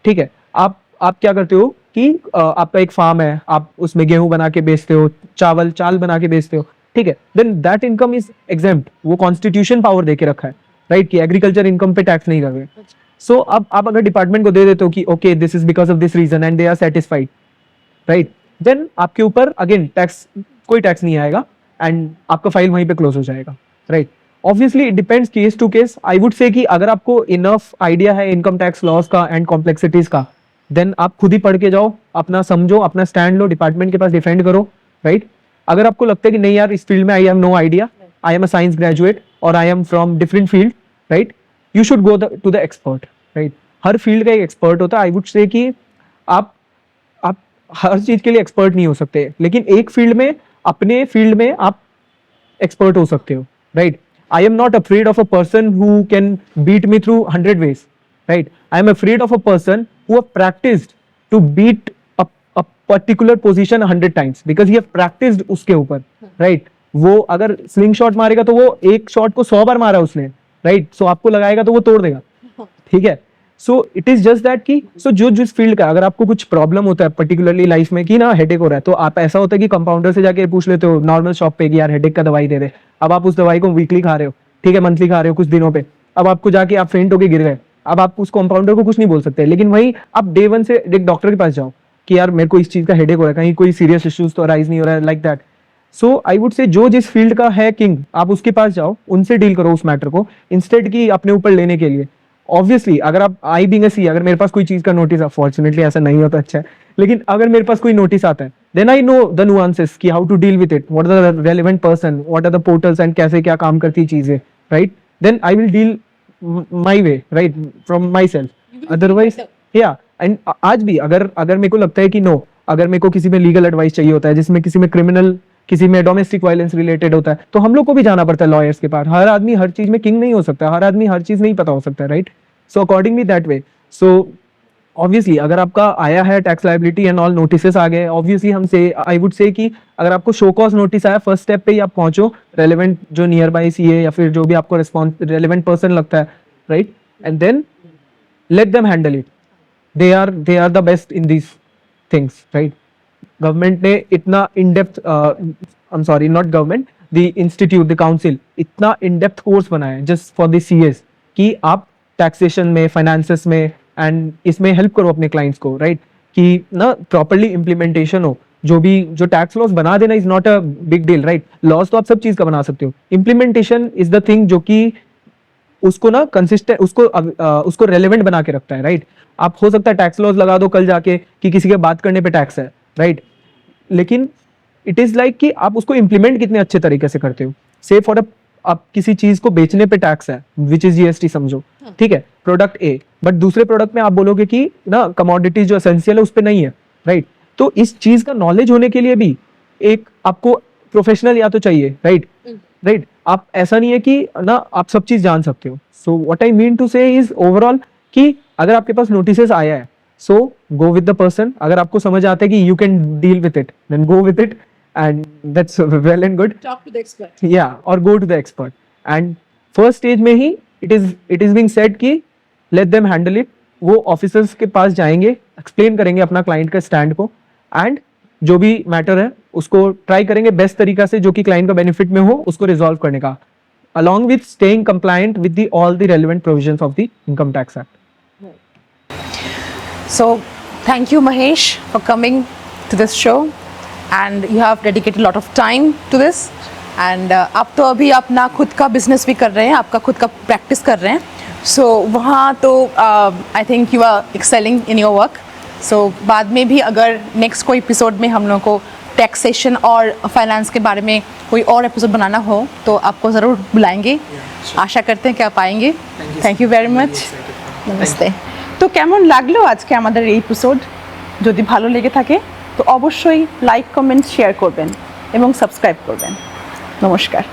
ठीक है? आप क्या करते हो कि आपका एक फार्म है, आप उसमें गेहूं बना के बेचते हो, चाल बना के बेचते हो, ठीक है? Then that income is exempt, वो कॉन्स्टिट्यूशन पावर देके रखा है, राइट? कि एग्रीकल्चर इनकम पे टैक्स नहीं कर रहे। सो अब आप अगर डिपार्टमेंट को दे देते हो कि okay this is because of this reason and they are satisfied, right? Then आपके ऊपर अगेन कोई टैक्स नहीं आएगा एंड आपका फाइल वहीं पे क्लोज हो जाएगा, right? Obviously it depends case to case. I would say कि अगर आपको इनफ आइडिया है इनकम टैक्स लॉस का एंड कॉम्प्लेक्सिटीज का, देन आप खुद ही पढ़ के जाओ, अपना समझो, अपना स्टैंड लो, डिपार्टमेंट के पास डिफेंड करो, राइट? अगर आपको लगता है कि नहीं यार इस फील्ड में I have no idea, I am a science graduate और I am from different field, right? You should go to the expert, right? हर फील्ड का एक एक्सपर्ट होता है। आई वुड से कि आप हर चीज के लिए एक्सपर्ट नहीं हो सकते, लेकिन एक फील्ड में, अपने फील्ड में आप एक्सपर्ट हो सकते हो, right? I am not afraid of a person who can beat me through 100 ways, right? I am afraid of a person who have practiced to beat a particular position 100 times because he have practiced उसके ऊपर, right? वो अगर sling shot मारेगा तो वो एक shot को 100 बार मारा उसने, राइट? सो आपको लगाएगा तो वो तोड़ देगा, ठीक है? सो इट इज जस्ट दैट कि सो जो जिस फील्ड का अगर आपको कुछ प्रॉब्लम होता है पर्टिकुलरली लाइफ में कि ना हेडेक हो रहा है, तो आप ऐसा होता है कि कंपाउंडर से जाके पूछ लेते हो नॉर्मल शॉप पे कि यार हेडेक का दवाई दे दे। अब आप उस दवाई को वीकली खा रहे हो, ठीक है, मंथली खा रहे हो कुछ दिनों पे, अब आपको जाके आप फेंट होके गिर गए, अब आप उस कंपाउंडर को कुछ नहीं बोल सकते। लेकिन वही आप डे वन से एक डॉक्टर के पास जाओ कि यार मेरे को इस चीज का हेडेक हो रहा है, कहीं कोई सीरियस इश्यूज तो अराइज नहीं हो रहा है, like that. So I would से जो जिस फील्ड का है किंग, आप उसके पास जाओ, उनसे डील करो उस मैटर को, इंस्टेड की अपने ऊपर लेने के लिए। ऑब्वियसली अगर आप आई बीइंग अ सी, अगर मेरे पास कोई चीज का नोटिस, फॉर्चुनेटली ऐसा नहीं होता, अच्छा है, लेकिन अगर मेरे पास कोई नोटिस आता है, then I know the nuances कि how to deal with it, what are the relevant person, what are the portals and कैसे क्या काम करती है चीजें, right? Then I will deal my way, right, from myself. Otherwise या and आज भी अगर मेरे को लगता है कि नो, अगर मेरे को किसी में लीगल एडवाइस चाहिए होता है, जिसमें किसी में क्रिमिनल, किसी में डोमेस्टिक वायलेंस रिलेटेड होता है, तो हम लोग को भी जाना पड़ता है लॉयर्स के पास। हर आदमी हर चीज में किंग नहीं हो सकता, हर आदमी हर चीज नहीं पता हो सकता, right? So accordingly that way. So obviously अगर आपका आया है tax liability and all notices आ गए, ऑब्वियसली हमसे आई वुड से कि अगर आपको शो कॉज नोटिस आया, फर्स्ट स्टेप पे ही आप पहुंचो रेलेवेंट जो नियर बाई सीए या फिर जो भी आपको रिस्पॉन्स रेलेवेंट पर्सन लगता है, right? And then let them handle it. they are the best in these things, right? Government ने इतना in depth I'm sorry, not government, the institute, the council इतना in depth course बनाया है just for the CAs कि आप taxation में, finances में and इसमें help करो अपने clients को, right? कि ना properly implementation हो, जो tax laws बना देना is not a big deal, right? laws तो आप सब चीज का बना सकते हो, implementation is the thing जो कि उसको ना कंसिस्टेंट, उसको रेलेवेंट बना के रखता है, राइट? आप हो सकता है टैक्स लॉज लगा दो कल जाके कि किसी के बात करने पे टैक्स है, राइट? लेकिन इट इज लाइक कि आप उसको इंप्लीमेंट कितने अच्छे तरीके से करते हो। से फॉर आप किसी चीज को बेचने पे टैक्स है, विच इज जीएसटी समझो, ठीक है, प्रोडक्ट ए, बट दूसरे प्रोडक्ट में आप बोलोगे कि ना कमोडिटीज जो एसेंशियल है उस पर नहीं है, राइट? तो इस चीज का नॉलेज होने के लिए भी एक आपको प्रोफेशनल या तो चाहिए, राइट? आप ऐसा नहीं है कि ना आप सब चीज जान सकते हो। So what I mean to say is overall कि अगर आपके पास नोटिसेस आया है, so go with the person. अगर आपको समझ आता है कि you can deal with it, then go with it and that's well and good. Talk to the expert, या, और go to the expert. And first stage में ही इट इज बीइंग सेड कि लेट देम हैंडल इट। वो officers के पास जाएंगे, explain करेंगे अपना क्लाइंट का स्टैंड को, एंड जो भी मैटर है उसको ट्राई करेंगे बेस्ट तरीका से जो कि क्लाइंट का बेनिफिट में हो उसको रिजॉल्व करने का, along with staying compliant with all the relevant provisions of the Income Tax Act. So thank you Mahesh for coming to this show and you have dedicated a lot of time to this and आप तो अभी अपना खुद का business भी कर रहे हैं, आपका खुद का प्रैक्टिस कर रहे हैं, सो वहाँ तो I think you are excelling in your work. So बाद में भी अगर नेक्स्ट कोई एपिसोड में हम लोगों को टैक्सेशन और फाइनेंस के बारे में कोई और एपिसोड बनाना हो तो आपको ज़रूर बुलाएंगे। आशा करते हैं कि आप आएंगे। Thank you very much. नमस्ते। তো কেমন লাগলো আজকে আমাদের এই এপিসোড? যদি ভালো লেগে থাকে তো অবশ্যই লাইক, কমেন্ট, শেয়ার করবেন এবং সাবস্ক্রাইব করবেন। নমস্কার।